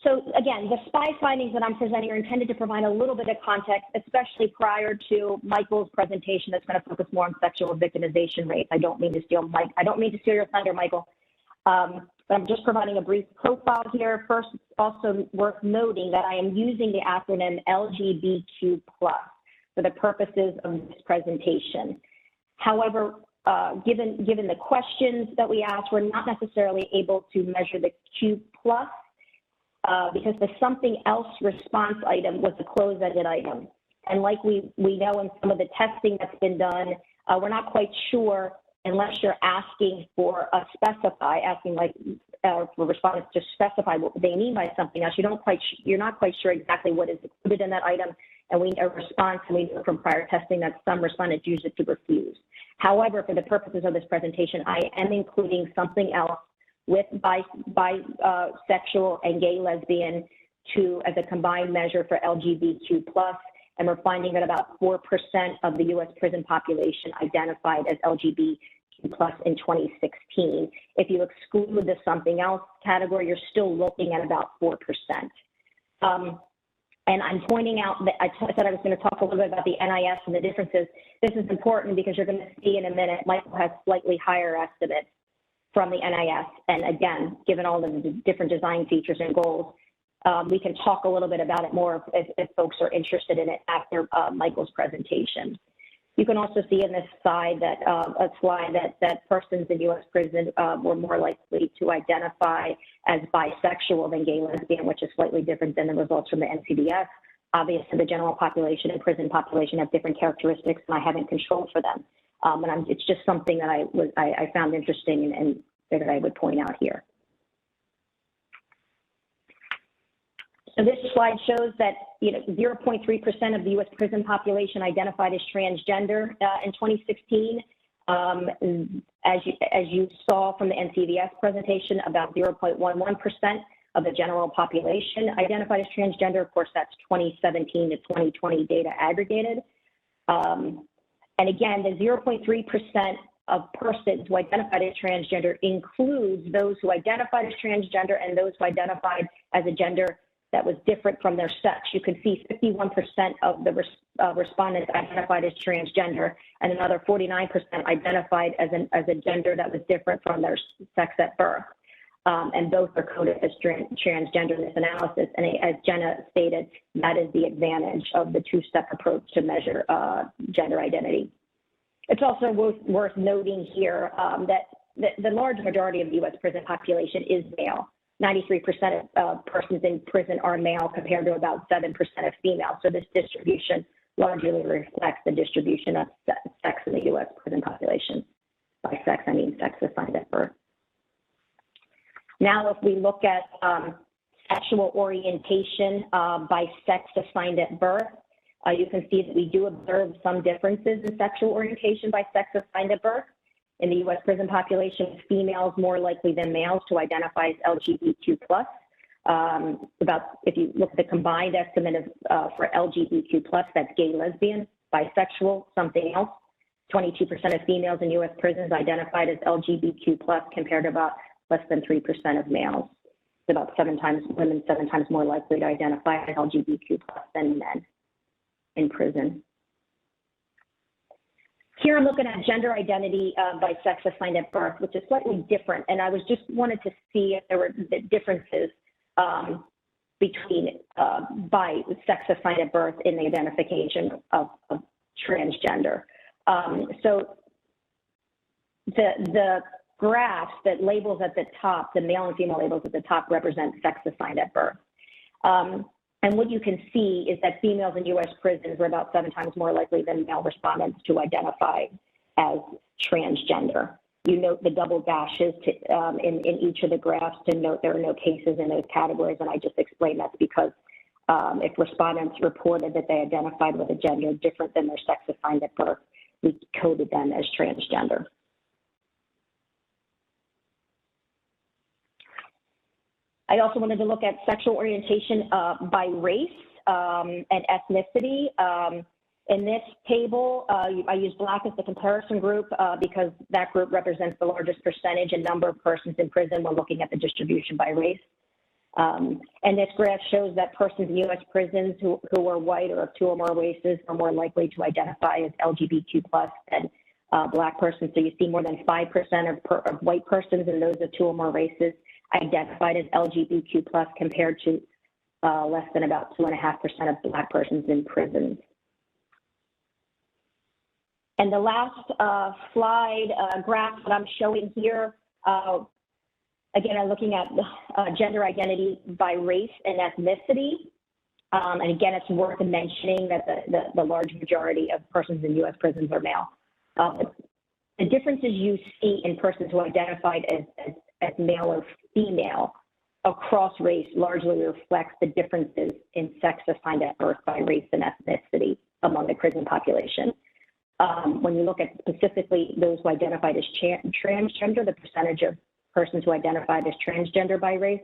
So again, the SPY findings that I'm presenting are intended to provide a little bit of context, especially prior to Michael's presentation that's going to focus more on sexual victimization rates. I don't mean to steal your thunder, Michael. But I'm just providing a brief profile here. First, it's also worth noting that I am using the acronym LGBTQ+ for the purposes of this presentation. However, given the questions that we asked, we're not necessarily able to measure the Q+, because the something else response item was a closed-ended item. And like we know in some of the testing that's been done, we're not quite sure unless you're asking for a specify, asking like for respondents to specify what they mean by something else. You're not quite sure exactly what is included in that item. And we know from prior testing that some respondents use it to refuse. However, for the purposes of this presentation, I am including something else with bisexual and gay lesbian as a combined measure for LGBTQ+, and we're finding that about 4% of the U.S. prison population identified as LGBTQ+ in 2016. If you exclude the something else category, you're still looking at about 4%. And I'm pointing out that I said I was going to talk a little bit about the NIS and the differences. This is important because you're going to see in a minute, Michael has slightly higher estimates from the NIS. And again, given all of the different design features and goals, we can talk a little bit about it more if folks are interested in it after Michael's presentation. You can also see in this slide that that persons in U.S. prison were more likely to identify as bisexual than gay lesbian, which is slightly different than the results from the NCDS. Obviously, the general population and prison population have different characteristics, and I haven't controlled for them. It's just something that I found interesting and figured I would point out here. So this slide shows that 0.3% of the U.S. prison population identified as transgender in 2016. As you saw from the NCDS presentation, about 0.11% of the general population identified as transgender. Of course, that's 2017 to 2020 data aggregated. And again, the 0.3% of persons who identified as transgender includes those who identified as transgender and those who identified as a gender that was different from their sex. You can see 51% of the respondents identified as transgender, and another 49% identified as a gender that was different from their sex at birth. And both are coded as transgender in this analysis. And as Jenna stated, that is the advantage of the two-step approach to measure gender identity. It's also worth noting here that the large majority of the U.S. prison population is male. 93% of persons in prison are male compared to about 7% of female. So this distribution largely reflects the distribution of sex in the U.S. prison population. By sex, I mean sex assigned at birth. Now, if we look at sexual orientation by sex assigned at birth, you can see that we do observe some differences in sexual orientation by sex assigned at birth. In the U.S. prison population, females more likely than males to identify as LGBTQ+. If you look at the combined estimate for LGBTQ+, that's gay, lesbian, bisexual, something else. 22% of females in U.S. prisons identified as LGBTQ+, compared to about less than 3% of males. It's about women 7 times more likely to identify as LGBTQ+ than men in prison. Here I'm looking at gender identity by sex assigned at birth, which is slightly different. And I just wanted to see if there were differences between by sex assigned at birth in the identification of transgender. So the graphs that labels at the top, the male and female labels at the top, represent sex assigned at birth. And what you can see is that females in U.S. prisons were about 7 times more likely than male respondents to identify as transgender. You note the double dashes in each of the graphs to note there are no cases in those categories, and I just explained that's because if respondents reported that they identified with a gender different than their sex assigned at birth, we coded them as transgender. I also wanted to look at sexual orientation by race and ethnicity. In this table, I use Black as the comparison group because that group represents the largest percentage and number of persons in prison when looking at the distribution by race. And this graph shows that persons in U.S. prisons who are white or of two or more races are more likely to identify as LGBTQ+ than Black persons. So you see more than 5% of white persons and those of two or more races identified as LGBTQ+ compared to less than about 2.5% of Black persons in prisons. And the last slide graph that I'm showing here, again, I'm looking at gender identity by race and ethnicity. And again, it's worth mentioning that the large majority of persons in U.S. prisons are male. The differences you see in persons who identified as male or female across race largely reflects the differences in sex assigned at birth by race and ethnicity among the prison population. When you look at specifically those who identified as transgender, the percentage of persons who identified as transgender by race,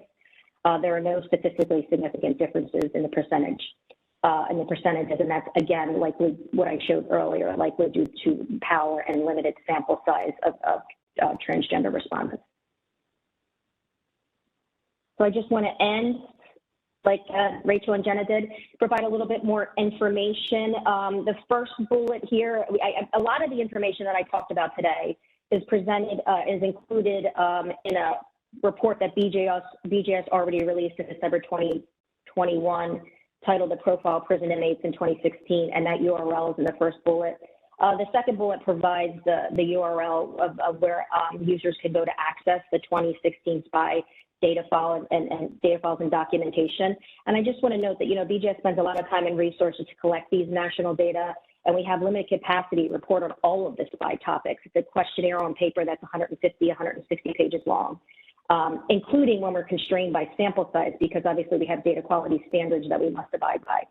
there are no statistically significant differences in the percentages, and that's again likely what I showed earlier, likely due to power and limited sample size of transgender respondents. So I just want to end, like Rachel and Jenna did, provide a little bit more information. The first bullet here, a lot of the information that I talked about today is presented, is included in a report that BJS already released in December 2021, titled The Profile of Prison Inmates in 2016, and that URL is in the first bullet. The second bullet provides the URL of where users can go to access the 2016 SPY data file and data files and documentation. And I just want to note that, BJS spends a lot of time and resources to collect these national data, and we have limited capacity to report on all of the SPY topics. It's a questionnaire on paper that's 150, 160 pages long, including when we're constrained by sample size, because obviously we have data quality standards that we must abide by.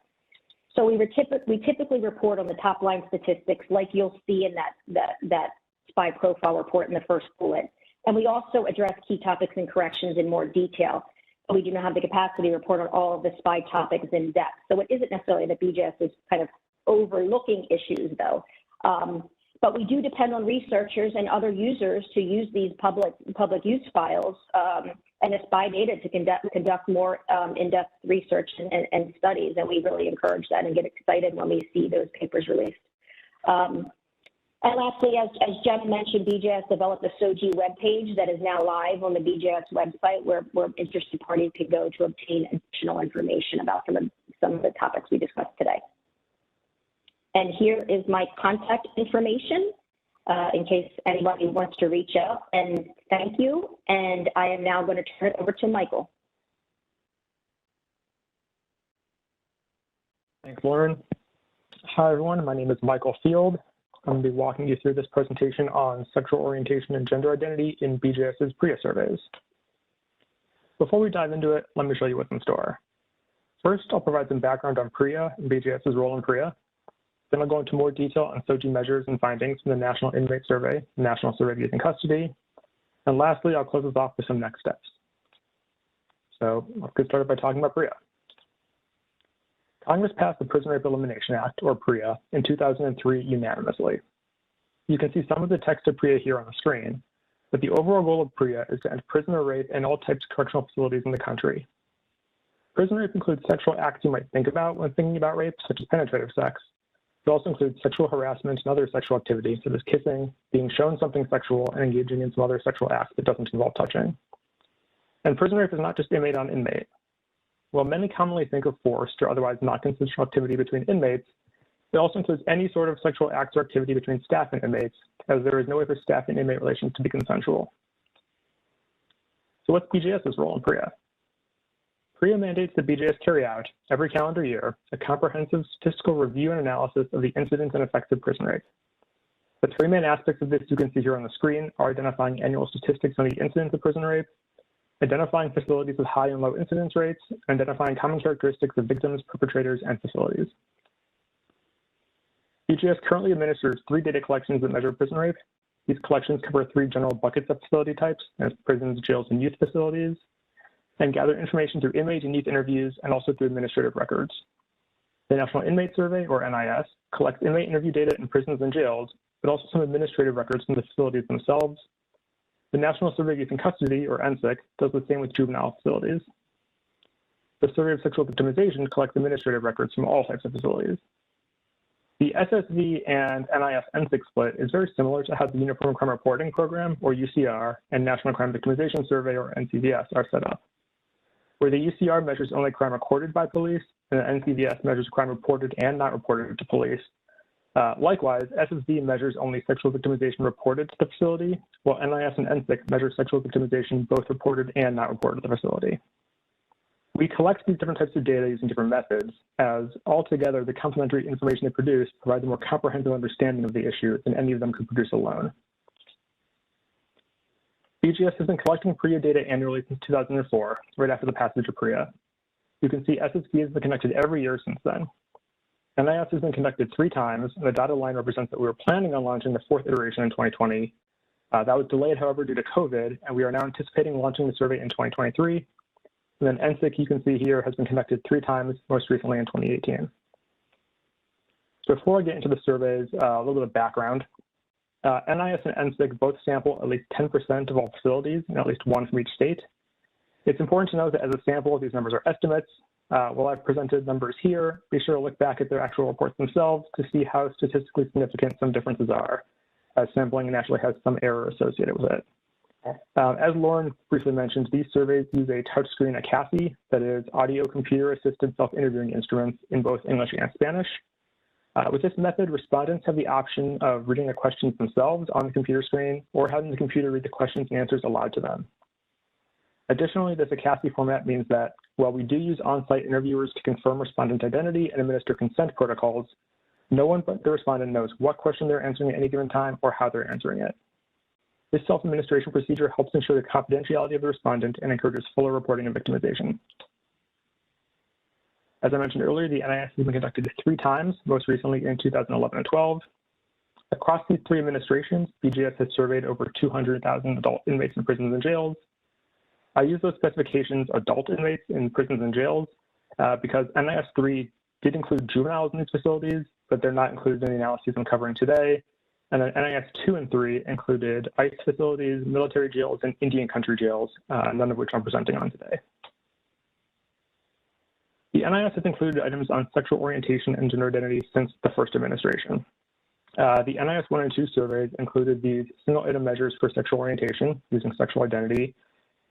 So we typically report on the top line statistics like you'll see in that SPY profile report in the first bullet. And we also address key topics and corrections in more detail. But we do not have the capacity to report on all of the SPY topics in depth. So it isn't necessarily that BJS is kind of overlooking issues, though. But we do depend on researchers and other users to use these public use files and the SPY data to conduct more in-depth research and studies. And we really encourage that and get excited when we see those papers released. And lastly, as Jen mentioned, BJS developed a SOGI webpage that is now live on the BJS website where interested parties can go to obtain additional information about some of the topics we discussed today. And here is my contact information in case anybody wants to reach out. And thank you. And I am now going to turn it over to Michael. Thanks, Lauren. Hi, everyone. My name is Michael Field. I'm going to be walking you through this presentation on sexual orientation and gender identity in BJS's PRIA surveys. Before we dive into it, let me show you what's in store. First, I'll provide some background on PRIA and BJS's role in PRIA. Then I'll go into more detail on SOGI measures and findings from the National Inmate Survey, National Survey of Youth in Custody. And lastly, I'll close us off with some next steps. So let's get started by talking about PRIA. Congress passed the Prison Rape Elimination Act, or PRIA, in 2003 unanimously. You can see some of the text of PRIA here on the screen, but the overall goal of PRIA is to end prisoner rape in all types of correctional facilities in the country. Prison rape includes sexual acts you might think about when thinking about rape, such as penetrative sex. It also includes sexual harassment and other sexual activities, such as kissing, being shown something sexual, and engaging in some other sexual acts that doesn't involve touching. And prison rape is not just inmate on inmate. While many commonly think of forced or otherwise not consensual activity between inmates, it also includes any sort of sexual acts or activity between staff and inmates, as there is no way for staff and inmate relations to be consensual. So what's BJS's role in PRIA? PRIA mandates that BJS carry out, every calendar year, a comprehensive statistical review and analysis of the incidence and effects of prison rape. The three main aspects of this you can see here on the screen are identifying annual statistics on the incidence of prison rape, identifying facilities with high and low incidence rates, and identifying common characteristics of victims, perpetrators, and facilities. BJS currently administers 3 data collections that measure prison rape. These collections cover 3 general buckets of facility types, as prisons, jails, and youth facilities, and gather information through inmate and youth interviews and also through administrative records. The National Inmate Survey, or NIS, collects inmate interview data in prisons and jails, but also some administrative records from the facilities themselves. The National Survey of Youth in Custody, or NSYC, does the same with juvenile facilities. The Survey of Sexual Victimization collects administrative records from all types of facilities. The SSV and NIS-NSIC split is very similar to how the Uniform Crime Reporting Program, or UCR, and National Crime Victimization Survey, or NCVS, are set up, where the UCR measures only crime recorded by police, and the NCVS measures crime reported and not reported to police. Likewise, SSV measures only sexual victimization reported to the facility, while NIS and NSIC measure sexual victimization both reported and not reported to the facility. We collect these different types of data using different methods, as altogether the complementary information they produce provides a more comprehensive understanding of the issue than any of them could produce alone. BGS has been collecting PREA data annually since 2004, right after the passage of PREA. You can see SSV has been conducted every year since then. NIS has been conducted 3 times, and the dotted line represents that we were planning on launching the 4th iteration in 2020. That was delayed, however, due to COVID, and we are now anticipating launching the survey in 2023. And then NSIC, you can see here, has been conducted 3 times, most recently in 2018. Before I get into the surveys, a little bit of background. NIS and NSIC both sample at least 10% of all facilities, and at least 1 from each state. It's important to note that as a sample, these numbers are estimates. While I've presented numbers here, be sure to look back at their actual reports themselves to see how statistically significant some differences are, as sampling naturally has some error associated with it. As Lauren briefly mentioned, these surveys use a touchscreen ACASI, that is audio computer-assisted self-interviewing instruments in both English and Spanish. With this method, respondents have the option of reading the questions themselves on the computer screen or having the computer read the questions and answers aloud to them. Additionally, this ACASI format means that while we do use on-site interviewers to confirm respondent identity and administer consent protocols, no one but the respondent knows what question they're answering at any given time or how they're answering it. This self-administration procedure helps ensure the confidentiality of the respondent and encourages fuller reporting of victimization. As I mentioned earlier, the NIS has been conducted 3 times, most recently in 2011 and 12. Across these 3 administrations, BGS has surveyed over 200,000 adult inmates in prisons and jails. I use those specifications, adult inmates in prisons and jails, because NIS-3 did include juveniles in these facilities, but they're not included in the analyses I'm covering today. And then NIS-2 and 3 included ICE facilities, military jails, and Indian country jails, none of which I'm presenting on today. The NIS has included items on sexual orientation and gender identity since the first administration. The NIS 1 and 2 surveys included these single item measures for sexual orientation using sexual identity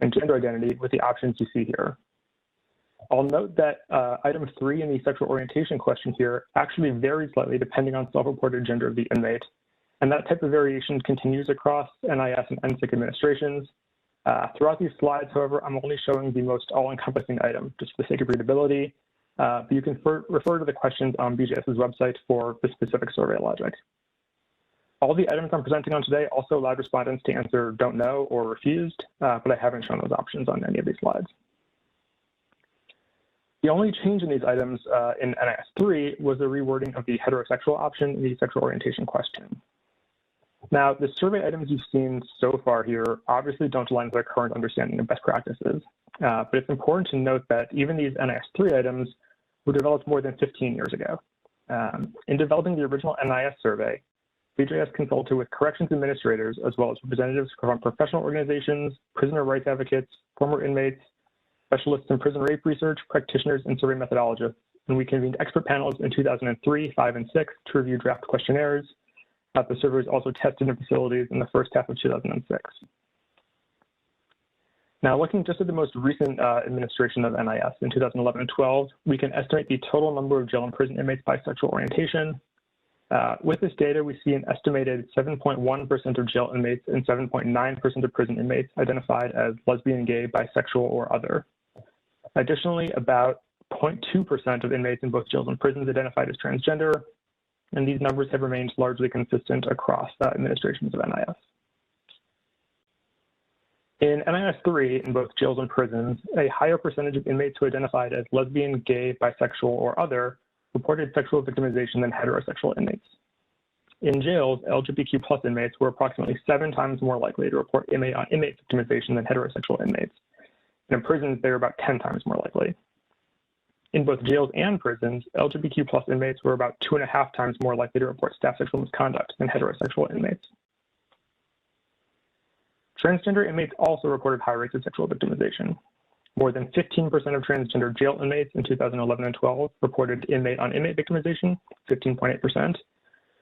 and gender identity with the options you see here. I'll note that item 3 in the sexual orientation question here actually varies slightly depending on self-reported gender of the inmate. And that type of variation continues across NIS and NSIC administrations. Throughout these slides, however, I'm only showing the most all-encompassing item, just for the sake of readability. But you can refer to the questions on BGS's website for the specific survey logic. All the items I'm presenting on today also allowed respondents to answer don't know or refused, but I haven't shown those options on any of these slides. The only change in these items in NIS-3 was the rewording of the heterosexual option in the sexual orientation question. Now, the survey items you've seen so far here obviously don't align with our current understanding of best practices, but it's important to note that even these NIS-3 items were developed more than 15 years ago. In developing the original NIS survey, BGS consulted with corrections administrators as well as representatives from professional organizations, prisoner rights advocates, former inmates, specialists in prison rape research, practitioners, and survey methodologists. And we convened expert panels in 2003, 5, and 6 to review draft questionnaires. The survey was also tested in facilities in the first half of 2006. Now, looking just at the most recent administration of NIS in 2011 and 12, we can estimate the total number of jail and prison inmates by sexual orientation. With this data, we see an estimated 7.1% of jail inmates and 7.9% of prison inmates identified as lesbian, gay, bisexual, or other. Additionally, about 0.2% of inmates in both jails and prisons identified as transgender, and these numbers have remained largely consistent across administrations of NIS. In NIS-3, in both jails and prisons, a higher percentage of inmates who identified as lesbian, gay, bisexual, or other reported sexual victimization than heterosexual inmates. In jails, LGBTQ+ inmates were approximately 7 times more likely to report inmate victimization than heterosexual inmates. And in prisons, they were about 10 times more likely. In both jails and prisons, LGBTQ+ inmates were about 2.5 times more likely to report staff sexual misconduct than heterosexual inmates. Transgender inmates also reported high rates of sexual victimization. more than 15% of transgender jail inmates in 2011 and 12 reported inmate-on-inmate victimization, 15.8%,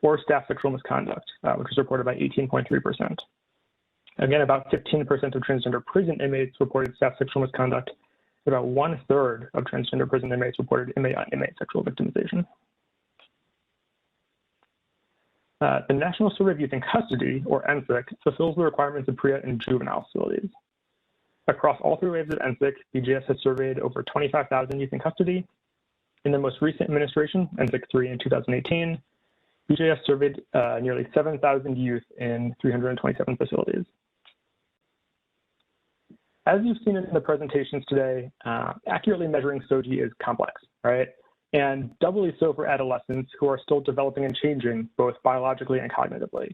or staff sexual misconduct, which was reported by 18.3%. Again, about 15% of transgender prison inmates reported staff sexual misconduct. About 1/3 of transgender prison inmates reported inmate-on-inmate sexual victimization. The National Survey of Youth in Custody, or NSIC, fulfills the requirements of PREA in juvenile facilities. Across all 3 waves of NSIC, BJS has surveyed over 25,000 youth in custody. In the most recent administration, NSIC 3 in 2018, BJS surveyed nearly 7,000 youth in 327 facilities. As you've seen in the presentations today, accurately measuring SOGI is complex, right? And doubly so for adolescents who are still developing and changing both biologically and cognitively.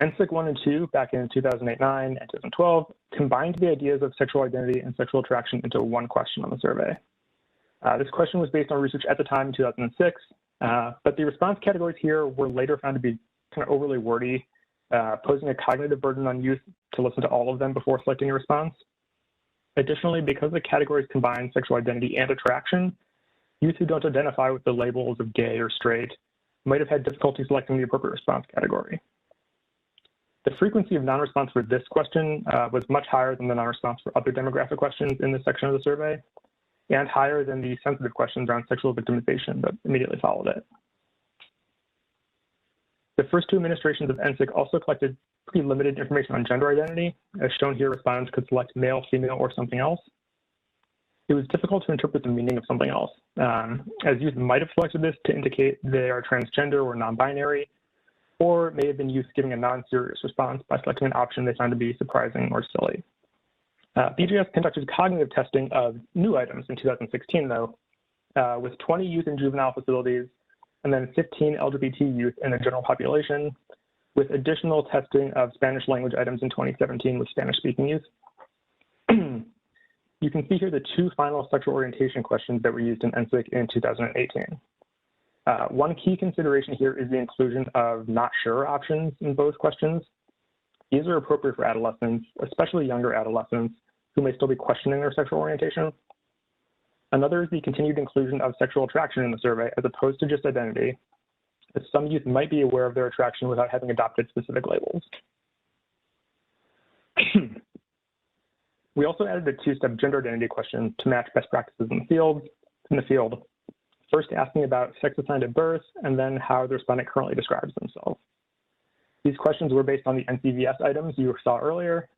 NSIC 1 and 2, back in 2008-9 and 2012, combined the ideas of sexual identity and sexual attraction into one question on the survey. This question was based on research at the time in 2006, but the response categories here were later found to be kind of overly wordy, posing a cognitive burden on youth to listen to all of them before selecting a response. Additionally, because the categories combine sexual identity and attraction, youth who don't identify with the labels of gay or straight might have had difficulty selecting the appropriate response category. The frequency of non-response for this question was much higher than the non-response for other demographic questions in this section of the survey, and higher than the sensitive questions around sexual victimization that immediately followed it. The first 2 administrations of NSIC also collected pretty limited information on gender identity. As shown here, respondents could select male, female, or something else. It was difficult to interpret the meaning of something else, as youth might have selected this to indicate they are transgender or non-binary, or may have been youth giving a non-serious response by selecting an option they found to be surprising or silly. BJS conducted cognitive testing of new items in 2016, though, with 20 youth in juvenile facilities and then 15 LGBT youth in the general population, with additional testing of Spanish language items in 2017 with Spanish-speaking youth. You can see here the 2 final sexual orientation questions that were used in NSIC in 2018. One key consideration here is the inclusion of not sure options in both questions. These are appropriate for adolescents, especially younger adolescents, who may still be questioning their sexual orientation. Another is the continued inclusion of sexual attraction in the survey as opposed to just identity, as some youth might be aware of their attraction without having adopted specific labels. We also added a 2-step gender identity question to match best practices in the field, first asking about sex assigned at birth, and then how the respondent currently describes themselves. These questions were based on the NCVS items you saw earlier,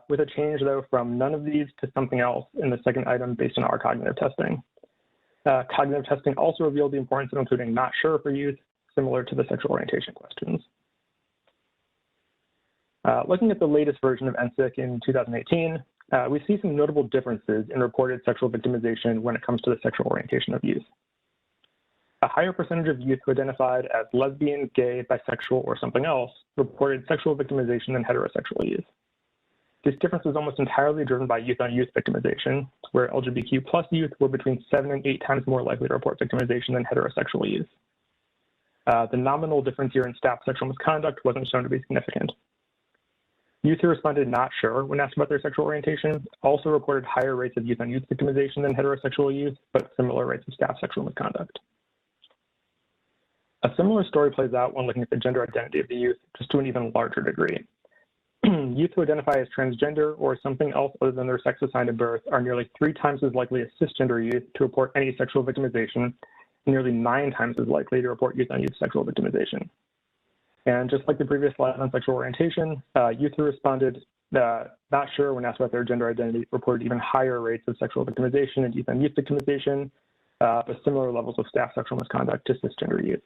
with a change, though, from none of these to something else in the second item based on our cognitive testing. Cognitive testing also revealed the importance of including not sure for youth, similar to the sexual orientation questions. Looking at the latest version of NSIC in 2018, we see some notable differences in reported sexual victimization when it comes to the sexual orientation of youth. A higher percentage of youth who identified as lesbian, gay, bisexual, or something else reported sexual victimization than heterosexual youth. This difference was almost entirely driven by youth-on-youth victimization, where LGBTQ+ youth were between 7 and 8 times more likely to report victimization than heterosexual youth. The nominal difference here in staff sexual misconduct wasn't shown to be significant. Youth who responded not sure when asked about their sexual orientation also reported higher rates of youth-on-youth victimization than heterosexual youth, but similar rates of staff sexual misconduct. A similar story plays out when looking at the gender identity of the youth, just to an even larger degree. Youth who identify as transgender or something else other than their sex assigned at birth are nearly 3 times as likely as cisgender youth to report any sexual victimization, and nearly 9 times as likely to report youth-on-youth sexual victimization. And just like the previous slide on sexual orientation, youth who responded not sure when asked about their gender identity reported even higher rates of sexual victimization and youth-on-youth victimization, but similar levels of staff sexual misconduct to cisgender youth.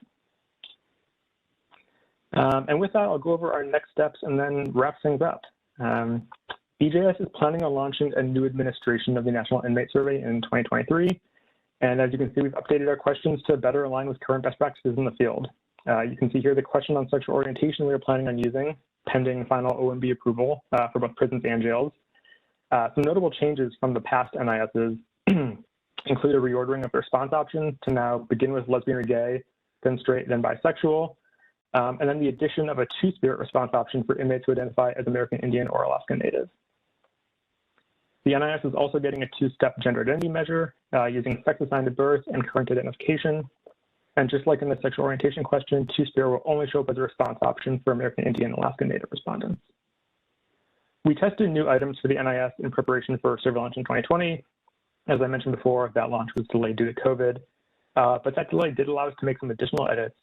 And with that, I'll go over our next steps and then wrap things up. BJS is planning on launching a new administration of the National Inmate Survey in 2023. And as you can see, we've updated our questions to better align with current best practices in the field. You can see here the question on sexual orientation we are planning on using, pending final OMB approval for both prisons and jails. Some notable changes from the past NISs include a reordering of the response option to now begin with lesbian or gay, then straight, then bisexual, and then the addition of a two-spirit response option for inmates who identify as American Indian or Alaska Native. The NIS is also getting a two-step gender identity measure using sex assigned at birth and current identification. And just like in the sexual orientation question, Two-Spirit will only show up as a response option for American Indian and Alaska Native respondents. We tested new items for the NIS in preparation for survey launch in 2020. As I mentioned before, that launch was delayed due to COVID, but that delay did allow us to make some additional edits,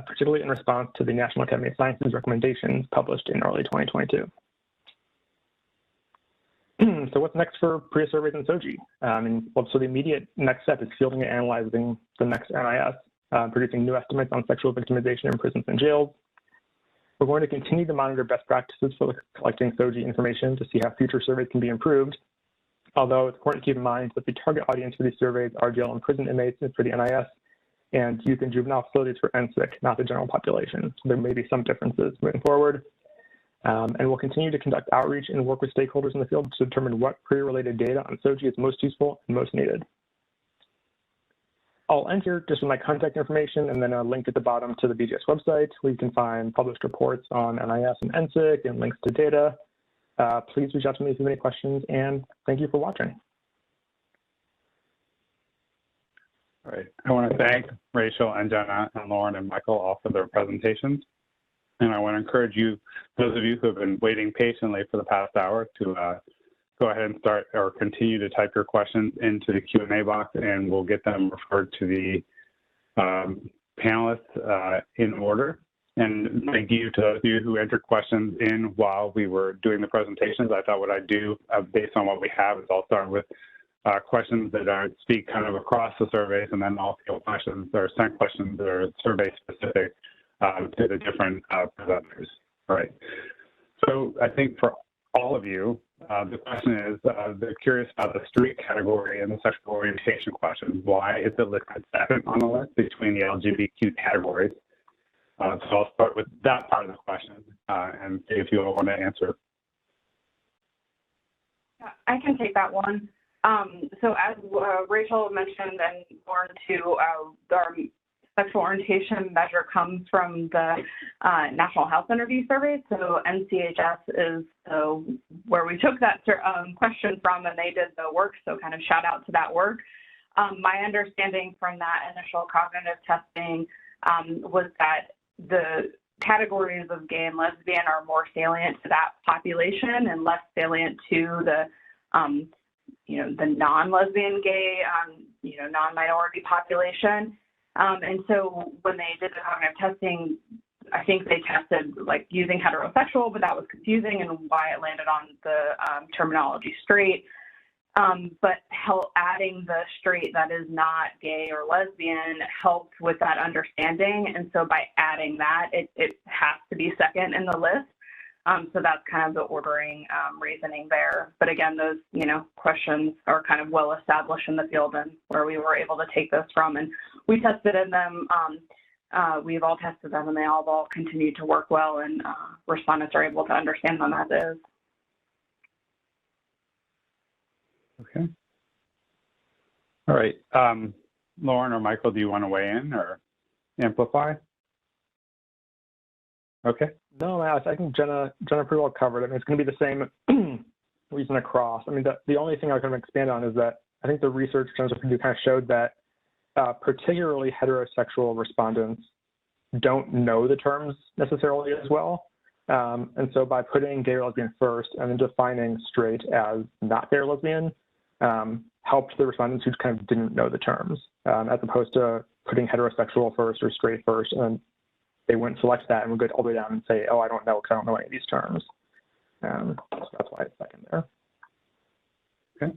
particularly in response to the National Academy of Sciences recommendations published in early 2022. So what's next for PRIA surveys and SOGI? So the immediate next step is fielding and analyzing the next NIS, producing new estimates on sexual victimization in prisons and jails. We're going to continue to monitor best practices for collecting SOGI information to see how future surveys can be improved. Although it's important to keep in mind that the target audience for these surveys are jail and prison inmates for the NIS and youth and juvenile facilities for NSIC, not the general population. So there may be some differences moving forward. And we'll continue to conduct outreach and work with stakeholders in the field to determine what PRIA-related data on SOGI is most useful and most needed. I'll end here just with my contact information and then a link at the bottom to the BJS website where you can find published reports on NIS and NSIC and links to data. Please reach out to me if you have any questions, and thank you for watching. All right. I want to thank Rachel and Jenna and Lauren and Michael all for their presentations. And I want to encourage you, those of you who have been waiting patiently for the past hour, to go ahead and start or continue to type your questions into the Q&A box, and we'll get them referred to the panelists in order. And thank you to those of you who entered questions in while we were doing the presentations. I thought what I'd do, based on what we have, is I'll start with questions that speak kind of across the surveys, and then I'll field questions or send questions that are survey specific to the different presenters. All right. So I think for all of you, the question is, they're curious about the street category and the sexual orientation question. Why is it listed second on the list between the LGBTQ categories? So I'll start with that part of the question and see if you all want to answer. I can take that one. So as Rachel mentioned, and Lauren too, our sexual orientation measure comes from the National Health Interview Survey. So NCHS is where we took that question from, and they did the work. So kind of shout out to that work. My understanding from that initial cognitive testing was that the categories of gay and lesbian are more salient to that population and less salient to the, the non-lesbian, gay, non-minority population. And so when they did the cognitive testing, I think they tested like using heterosexual, but that was confusing and why it landed on the terminology straight. But adding the straight that is not gay or lesbian helped with that understanding. And so by adding that, it has to be second in the list. So that's kind of the ordering reasoning there. But again, those, questions are kind of well established in the field and where we were able to take those from. And we tested in them. We've all tested them and they all continued to work well, and respondents are able to understand them as is. Okay. All right. Lauren or Michael, do you want to weigh in or amplify? Okay. No, I think Jenna pretty well covered it. I mean, it's going to be the same reason across. I mean, the only thing I can expand on is that I think the research kind of showed that particularly heterosexual respondents don't know the terms necessarily as well. And so by putting gay or lesbian first and then defining straight as not gay or lesbian helped the respondents who kind of didn't know the terms, as opposed to putting heterosexual first or straight first, and then they wouldn't select that and would go all the way down and say, oh, I don't know because I don't know any of these terms. So that's why it's second there. Okay.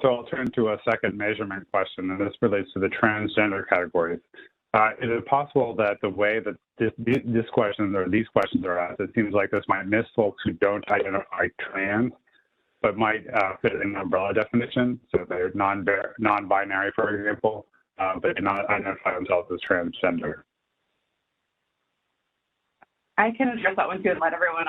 So I'll turn to a second measurement question, and this relates to the transgender categories. Is it possible that the way that this question or these questions are asked, it seems like this might miss folks who don't identify trans, but might fit in an umbrella definition? So they're non-binary, for example, but do not identify themselves as transgender. I can address that one too and let everyone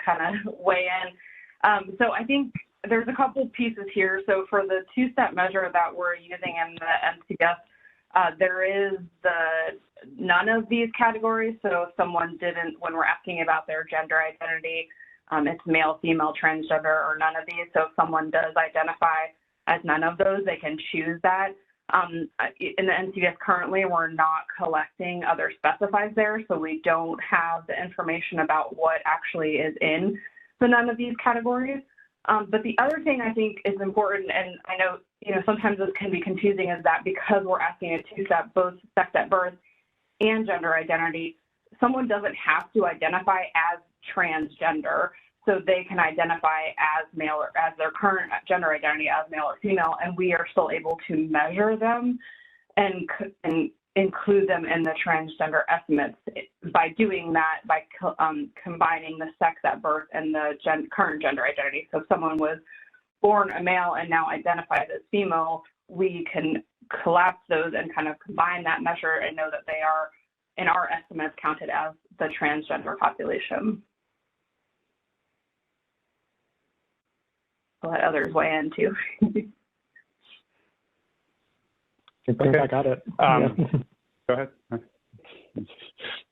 kind of weigh in. So I think there's a couple pieces here. So for the two-step measure that we're using in the NCS, there is none of these categories. So if someone didn't, when we're asking about their gender identity, it's male, female, transgender, or none of these. So if someone does identify as none of those, they can choose that. In the NCBS currently, we're not collecting other specifies there, so we don't have the information about what actually is in the none of these categories. But the other thing I think is important, and I know, sometimes this can be confusing, is that because we're asking a two-step, both sex at birth and gender identity, someone doesn't have to identify as transgender, so they can identify as male or as their current gender identity as male or female, and we are still able to measure them and include them in the transgender estimates by doing that, by combining the sex at birth and the current gender identity. So if someone was born a male and now identifies as female, we can collapse those and kind of combine that measure and know that they are, in our estimates, counted as the transgender population. I'll let others weigh in too. I think I got it. Go ahead.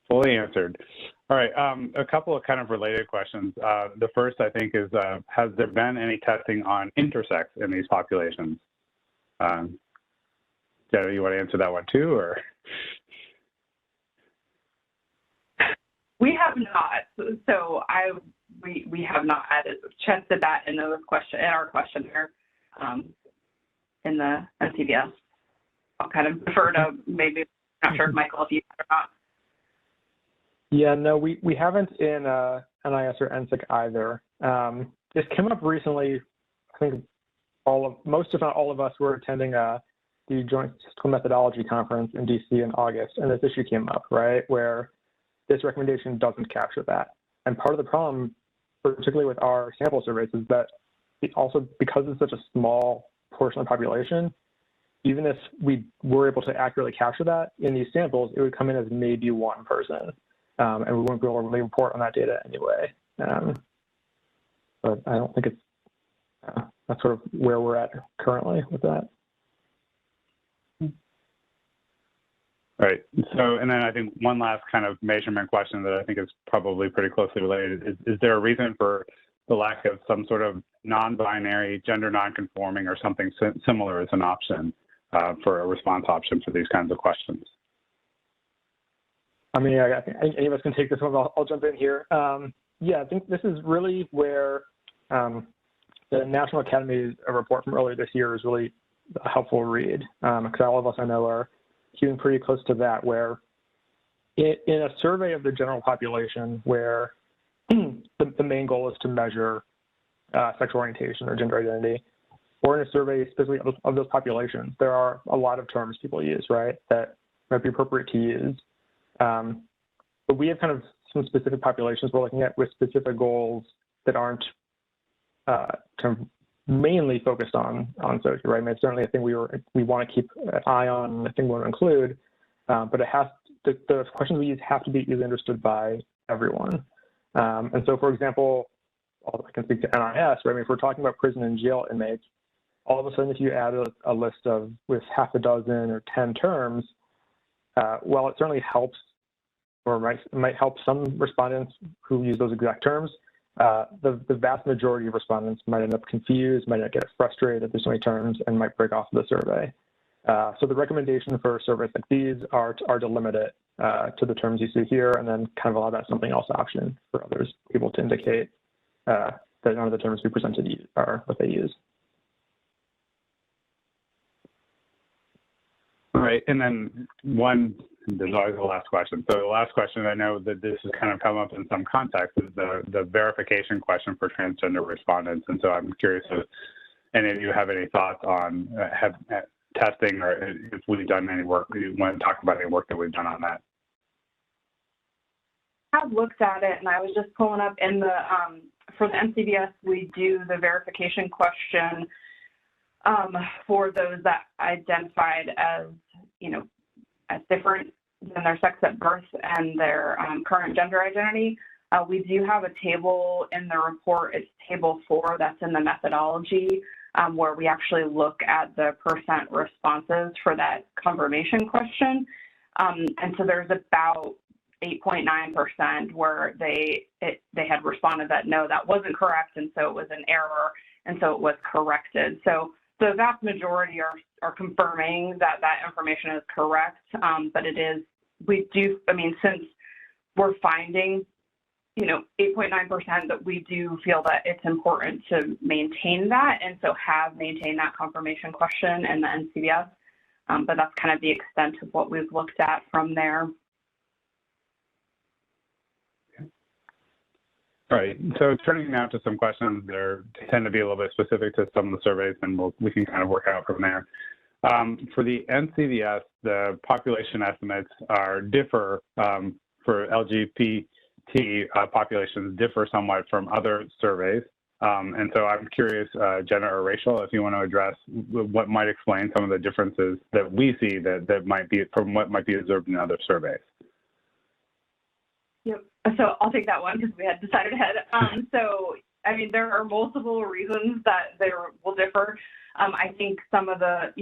Fully answered. All right, a couple of kind of related questions. The first, I think, is has there been any testing on intersex in these populations? Jenna, you want to answer that one too, or? We have not. So we have not tested that in our questionnaire in the NCBS. I'll kind of defer to maybe, not sure if Michael, if you have or not. Yeah, no, we haven't in NIS or NSIC either. This came up recently. I think most, if not all of us, were attending the Joint Statistical Methodology Conference in DC in August, and this issue came up, right, where this recommendation doesn't capture that. And part of the problem, particularly with our sample surveys, is that also because it's such a small portion of the population, even if we were able to accurately capture that in these samples, it would come in as maybe one person. And we wouldn't be able to really report on that data anyway. But I don't think it's, that's sort of where we're at currently with that. Right. So, and then I think one last kind of measurement question that I think is probably pretty closely related is there a reason for the lack of some sort of non-binary, gender non-conforming, or something similar as an option for a response option for these kinds of questions? I mean, I think any of us can take this one. I'll jump in here. Yeah, I think this is really where the National Academy report from earlier this year is really a helpful read, because all of us I know are hewing pretty close to that, where in a survey of the general population where the main goal is to measure sexual orientation or gender identity, or in a survey specifically of those populations, there are a lot of terms people use, right, that might be appropriate to use. But we have kind of some specific populations we're looking at with specific goals that aren't kind of mainly focused on social, right? I mean, it's certainly a thing we want to keep an eye on, and a thing we want to include, but it has the questions we use have to be easily understood by everyone. And so, for example, I can speak to NIS, right? I mean, if we're talking about prison and jail inmates, all of a sudden, if you add a list with half a dozen or 10 terms, while it certainly helps, or might help some respondents who use those exact terms, the vast majority of respondents might end up confused, might get frustrated that there's so many terms, and might break off the survey. So the recommendation for surveys like these are to limit it to the terms you see here, and then kind of allow that something else option for others people to indicate that none of the terms we presented are what they use. Right, and then there's always the last question. So the last question, I know that this has kind of come up in some context, is the verification question for transgender respondents. And so I'm curious if any of you have any thoughts on testing, or if we've done any work, you want to talk about any work that we've done on that. I've looked at it, and I was just pulling up in the, for the NCBS, we do the verification question for those that identified as, as different than their sex at birth and their current gender identity. We do have a table in the report. It's table 4 that's in the methodology, where we actually look at the % responses for that confirmation question. And so there's about 8.9% where they had responded that no, that wasn't correct, and so it was an error, and so it was corrected. So the vast majority are confirming that that information is correct, but it is, since we're finding, 8.9%, that we do feel that it's important to maintain that, and so have maintained that confirmation question in the NCBS, but that's kind of the extent of what we've looked at from there. All right, so turning now to some questions that tend to be a little bit specific to some of the surveys, and we can kind of work out from there. For the NCBS, the population estimates differ for LGBT populations differ somewhat from other surveys. And so I'm curious, Jenna or Rachel, if you want to address what might explain some of the differences that we see that might be from what might be observed in other surveys. Yep. So I'll take that one because we had decided ahead. There are multiple reasons that they will differ. I think some of the,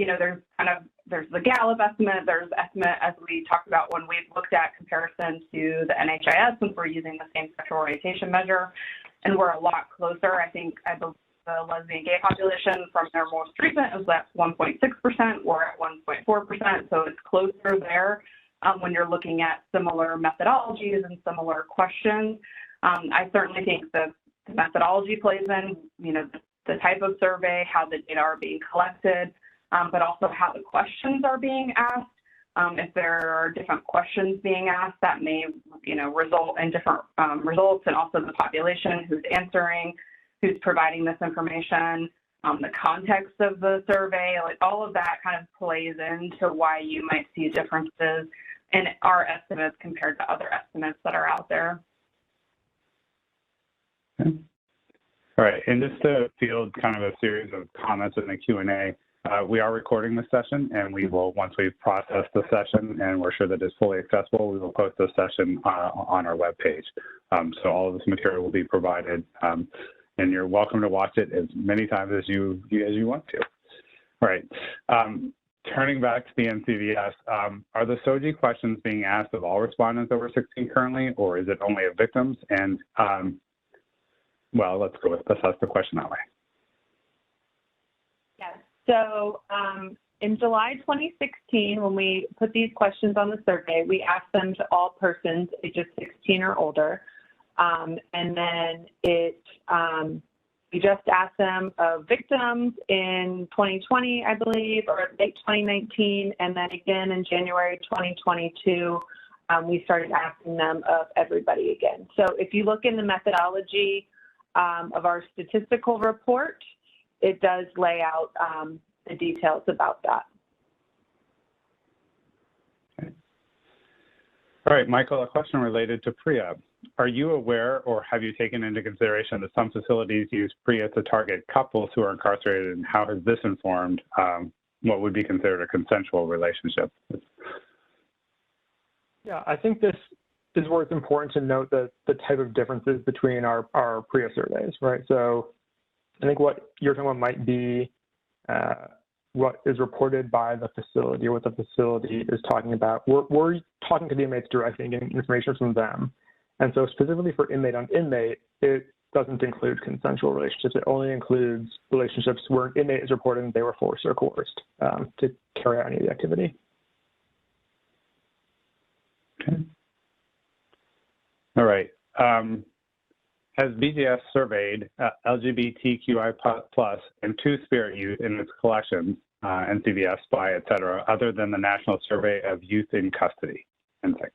there's the Gallup estimate, there's estimate as we talked about when we've looked at comparison to the NHIS, since we're using the same sexual orientation measure, and we're a lot closer. I believe the lesbian gay population from their most recent is at 1.6%, we're at 1.4%, so it's closer there. When you're looking at similar methodologies and similar questions, I certainly think the methodology plays in, the type of survey, how the data are being collected, but also how the questions are being asked. If there are different questions being asked, that may, result in different results, and also the population who's answering, who's providing this information, the context of the survey, like all of that kind of plays into why you might see differences in our estimates compared to other estimates that are out there. Okay. All right, and just to field kind of a series of comments in the Q&A, we are recording this session, and we will, once we've processed the session and we're sure that it's fully accessible, we will post this session on our webpage. So all of this material will be provided, and you're welcome to watch it as many times as you want to. All right. Turning back to the NCBS, are the SOGI questions being asked of all respondents over 16 currently, or is it only of victims? And well, let's ask the question that way. Yes. So in July 2016, when we put these questions on the survey, we asked them to all persons ages 16 or older. And then we just asked them of victims in 2020, I believe, or late 2019, and then again in January 2022, we started asking them of everybody again. So if you look in the methodology of our statistical report, it does lay out the details about that. Okay. All right, Michael, a question related to PREA. Are you aware, or have you taken into consideration that some facilities use PREA to target couples who are incarcerated, and how has this informed what would be considered a consensual relationship? Yeah, I think this is where it's important to note the type of differences between our PREA surveys, right? So I think what you're talking about might be what is reported by the facility, or what the facility is talking about. We're talking to the inmates directly and getting information from them. And so specifically for inmate on inmate, it doesn't include consensual relationships. It only includes relationships where an inmate is reporting they were forced or coerced to carry out any of the activity. Okay. All right. Has BJS surveyed LGBTQI+ and Two-Spirit youth in its collections, NCBS, SPY, et cetera, other than the National Survey of Youth in Custody, NSYC?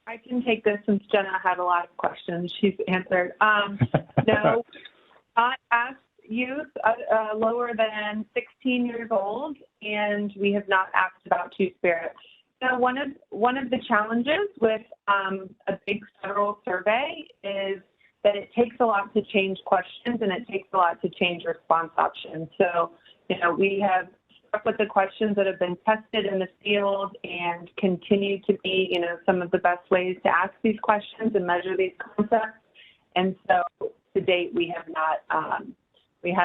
I can take this since Jenna had a lot of questions she's answered. No, I asked youth lower than 16 years old, and we have not asked about Two-Spirit. Now, one of the challenges with a big federal survey is that it takes a lot to change questions, and it takes a lot to change response options. So, we have stuck with the questions that have been tested in the field and continue to be, some of the best ways to ask these questions and measure these concepts. And so, to date, we have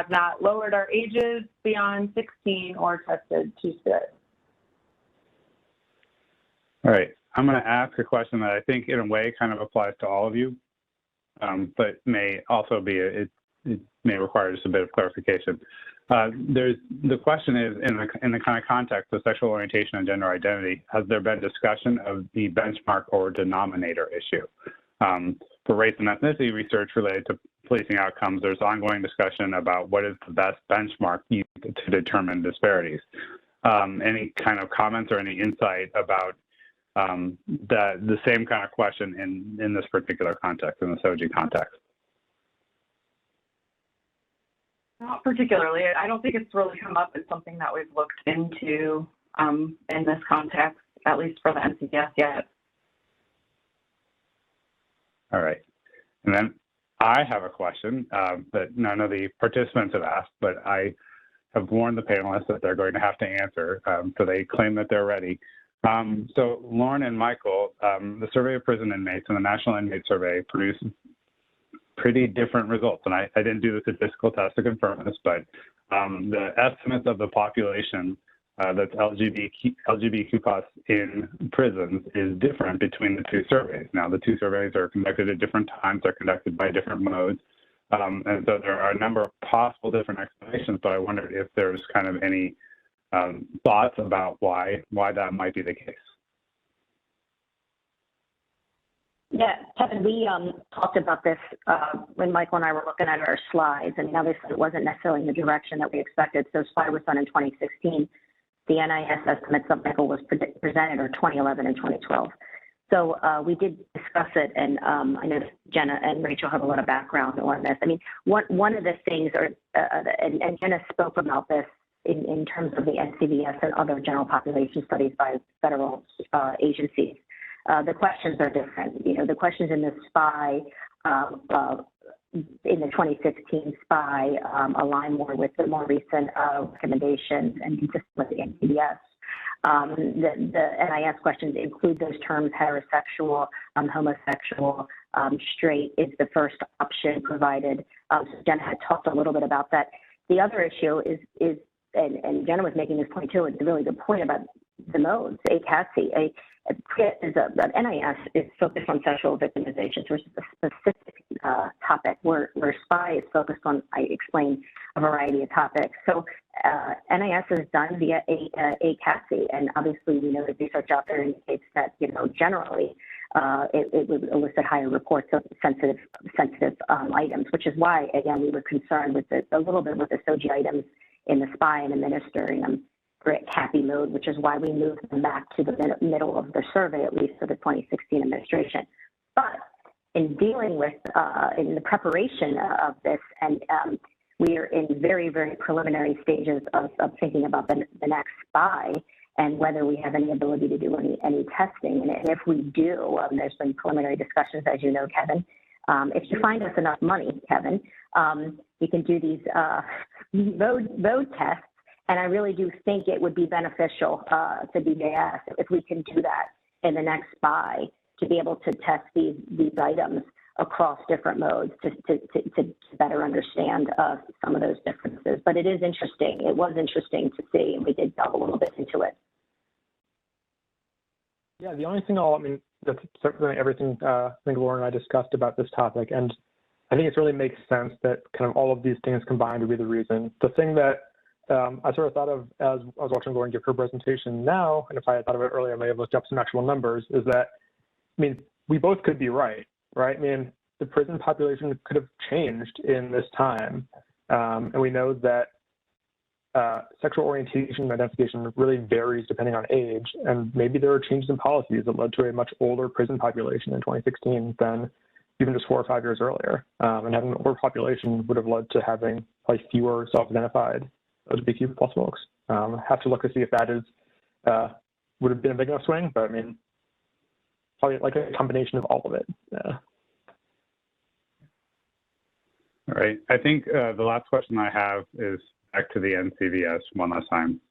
not lowered our ages beyond 16 or tested Two-Spirit. All right. I'm going to ask a question that I think in a way kind of applies to all of you, but may also be, it may require just a bit of clarification. The question is, in the kind of context of sexual orientation and gender identity, has there been discussion of the benchmark or denominator issue? For race and ethnicity research related to policing outcomes, there's ongoing discussion about what is the best benchmark used to determine disparities. Any kind of comments or any insight about the same kind of question in this particular context, in the SOGI context? Not particularly. I don't think it's really come up as something that we've looked into in this context, at least for the NCVS yet. All right. And then I have a question that none of the participants have asked, but I have warned the panelists that they're going to have to answer, so they claim that they're ready. So Lauren and Michael, the Survey of Prison Inmates and the National Inmate Survey produced pretty different results. And I didn't do the statistical test to confirm this, but the estimates of the population that's LGBTQ+ in prisons is different between the two surveys. Now, the two surveys are conducted at different times. They're conducted by different modes. And so there are a number of possible different explanations, but I wondered if there's kind of any thoughts about why that might be the case. Yeah, Kevin, we talked about this when Michael and I were looking at our slides. I mean, obviously it wasn't necessarily in the direction that we expected. So SPY was done in 2016. The NIS estimates that Michael was presented are 2011 and 2012. So we did discuss it, and I know Jenna and Rachel have a lot of background on this. I mean, one of the things, and Jenna spoke about this in terms of the NCVS and other general population studies by federal agencies. The questions are different. You know, the questions in the SPY, in the 2016 SPY, align more with the more recent recommendations and consistent with the NCVS. The NIS questions include those terms: heterosexual, homosexual, straight is the first option provided. So Jenna had talked a little bit about that. The other issue is and Jenna was making this point too, it's a really good point about the modes, ACATSI. NIS is focused on sexual victimization, which is a specific topic, where SPY is focused on, I explained, a variety of topics. So NIS is done via ACATSI, and obviously we know the research out there indicates that, you know, generally it would elicit higher reports of sensitive items, which is why, again, we were concerned with a little bit with the SOGI items in the SPY and administering them for CAPI mode, which is why we moved them back to the middle of the survey, at least for the 2016 administration. But in dealing with, in the preparation of this, and we are in very, very preliminary stages of thinking about the next SPY and whether we have any ability to do any testing. And if we do, there's been preliminary discussions, as you know, Kevin. If you find us enough money, Kevin, we can do these mode tests. And I really do think it would be beneficial to BJS if we can do that in the next SPY, to be able to test these items across different modes to better understand some of those differences. But it is interesting. It was interesting to see, and we did delve a little bit into it. Yeah, the only thing that's certainly everything I think Lauren and I discussed about this topic, and I think it really makes sense that kind of all of these things combined to be the reason. The thing that I sort of thought of as I was watching Lauren give her presentation now, and if I had thought of it earlier, I may have looked up some actual numbers, is that, I mean, we both could be right? I mean, the prison population could have changed in this time, and we know that sexual orientation and identification really varies depending on age, and maybe there are changes in policies that led to a much older prison population in 2016 than even just 4 or 5 years earlier. And having an older population would have led to having probably fewer self-identified LGBTQ+ folks. Have to look to see if that is would have been a big enough swing, but I mean, probably like a combination of all of it. All right. I think the last question I have is back to the NCVS one last time.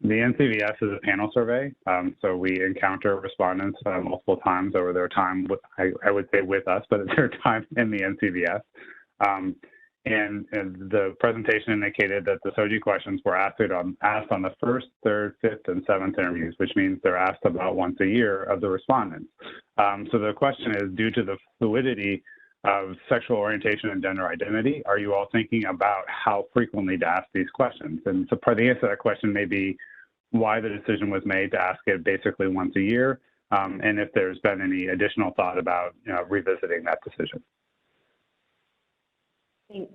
The NCVS is a panel survey, so we encounter respondents multiple times over their time, I would say with us, but at their time in the NCVS. And the presentation indicated that the SOGI questions were asked on the first, third, fifth, and seventh interviews, which means they're asked about once a year of the respondents. So the question is, due to the fluidity of sexual orientation and gender identity, are you all thinking about how frequently to ask these questions? And so part of the answer to that question may be why the decision was made to ask it basically once a year, and if there's been any additional thought about revisiting that decision.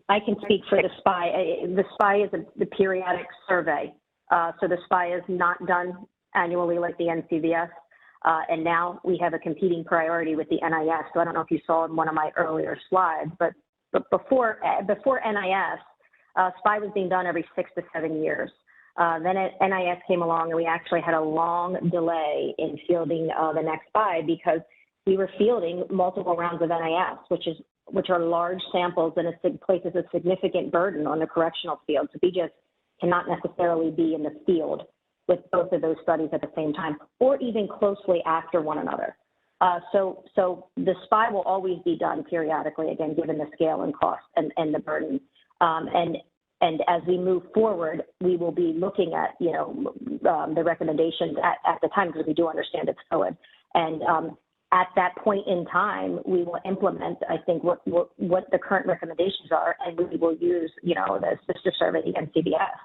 I can speak for the SPI. The SPI is the periodic survey. So the SPI is not done annually like the NCVS. And now we have a competing priority with the NIS. So I don't know if you saw in one of my earlier slides, but before NIS, SPI was being done every 6 to 7 years. Then NIS came along and we actually had a long delay in fielding the next SPI because we were fielding multiple rounds of NIS, which are large samples and it places a significant burden on the correctional field. So BJS cannot necessarily be in the field with both of those studies at the same time, or even closely after one another. So the SPI will always be done periodically, again, given the scale and cost and the burden. And as we move forward, we will be looking at, the recommendations at the time, because we do understand it's fluid. And at that point in time, we will implement, I think, what the current recommendations are, and we will use, the sister survey, the NCBS,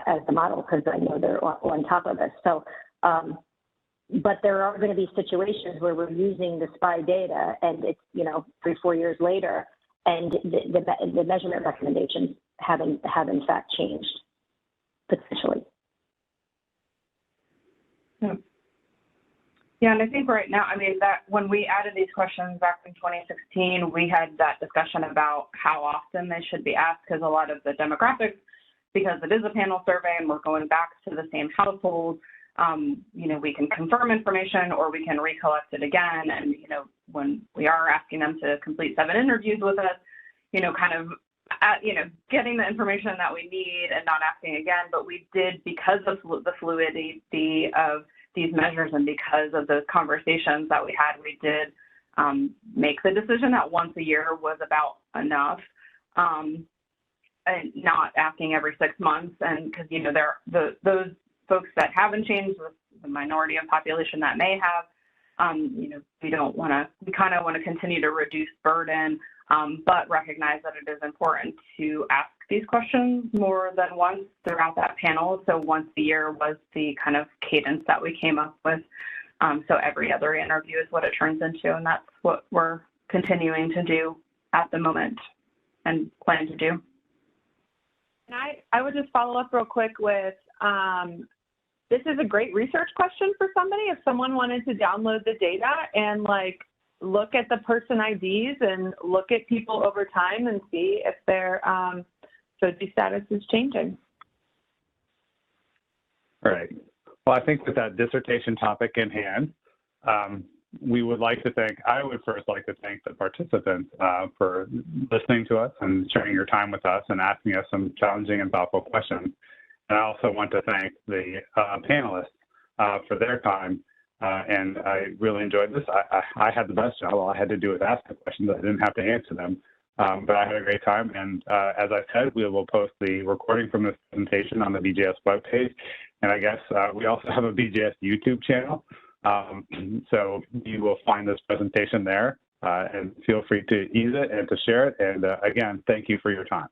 as the model, because I know they're on top of this. So, but there are going to be situations where we're using the SPI data, and it's 3-4 years later, and the measurement recommendations have in fact changed potentially. Yeah, and I think right now, that when we added these questions back in 2016, we had that discussion about how often they should be asked, because a lot of the demographics, because it is a panel survey and we're going back to the same household, we can confirm information or we can recollect it again. And, when we are asking them to complete 7 interviews with us, getting the information that we need and not asking again, but we did, because of the fluidity of these measures and because of those conversations that we had, we did make the decision that once a year was about enough, and not asking every 6 months. And because, those folks that haven't changed, the minority of population that may have, we kind of want to continue to reduce burden, but recognize that it is important to ask these questions more than once throughout that panel. So once a year was the kind of cadence that we came up with. So every other interview is what it turns into, and that's what we're continuing to do at the moment and plan to do. And I would just follow up real quick with, this is a great research question for somebody. If someone wanted to download the data and look at the person IDs and look at people over time and see if their SOGI status is changing. Right. Well, I think with that dissertation topic in hand, I would first like to thank the participants for listening to us and sharing your time with us and asking us some challenging and thoughtful questions. And I also want to thank the panelists for their time. And I really enjoyed this. I had the best job. All I had to do was ask the questions. I didn't have to answer them. But I had a great time. And as I said, we will post the recording from this presentation on the BJS webpage. And I guess we also have a BJS YouTube channel. So you will find this presentation there. And feel free to use it and to share it. And again, thank you for your time.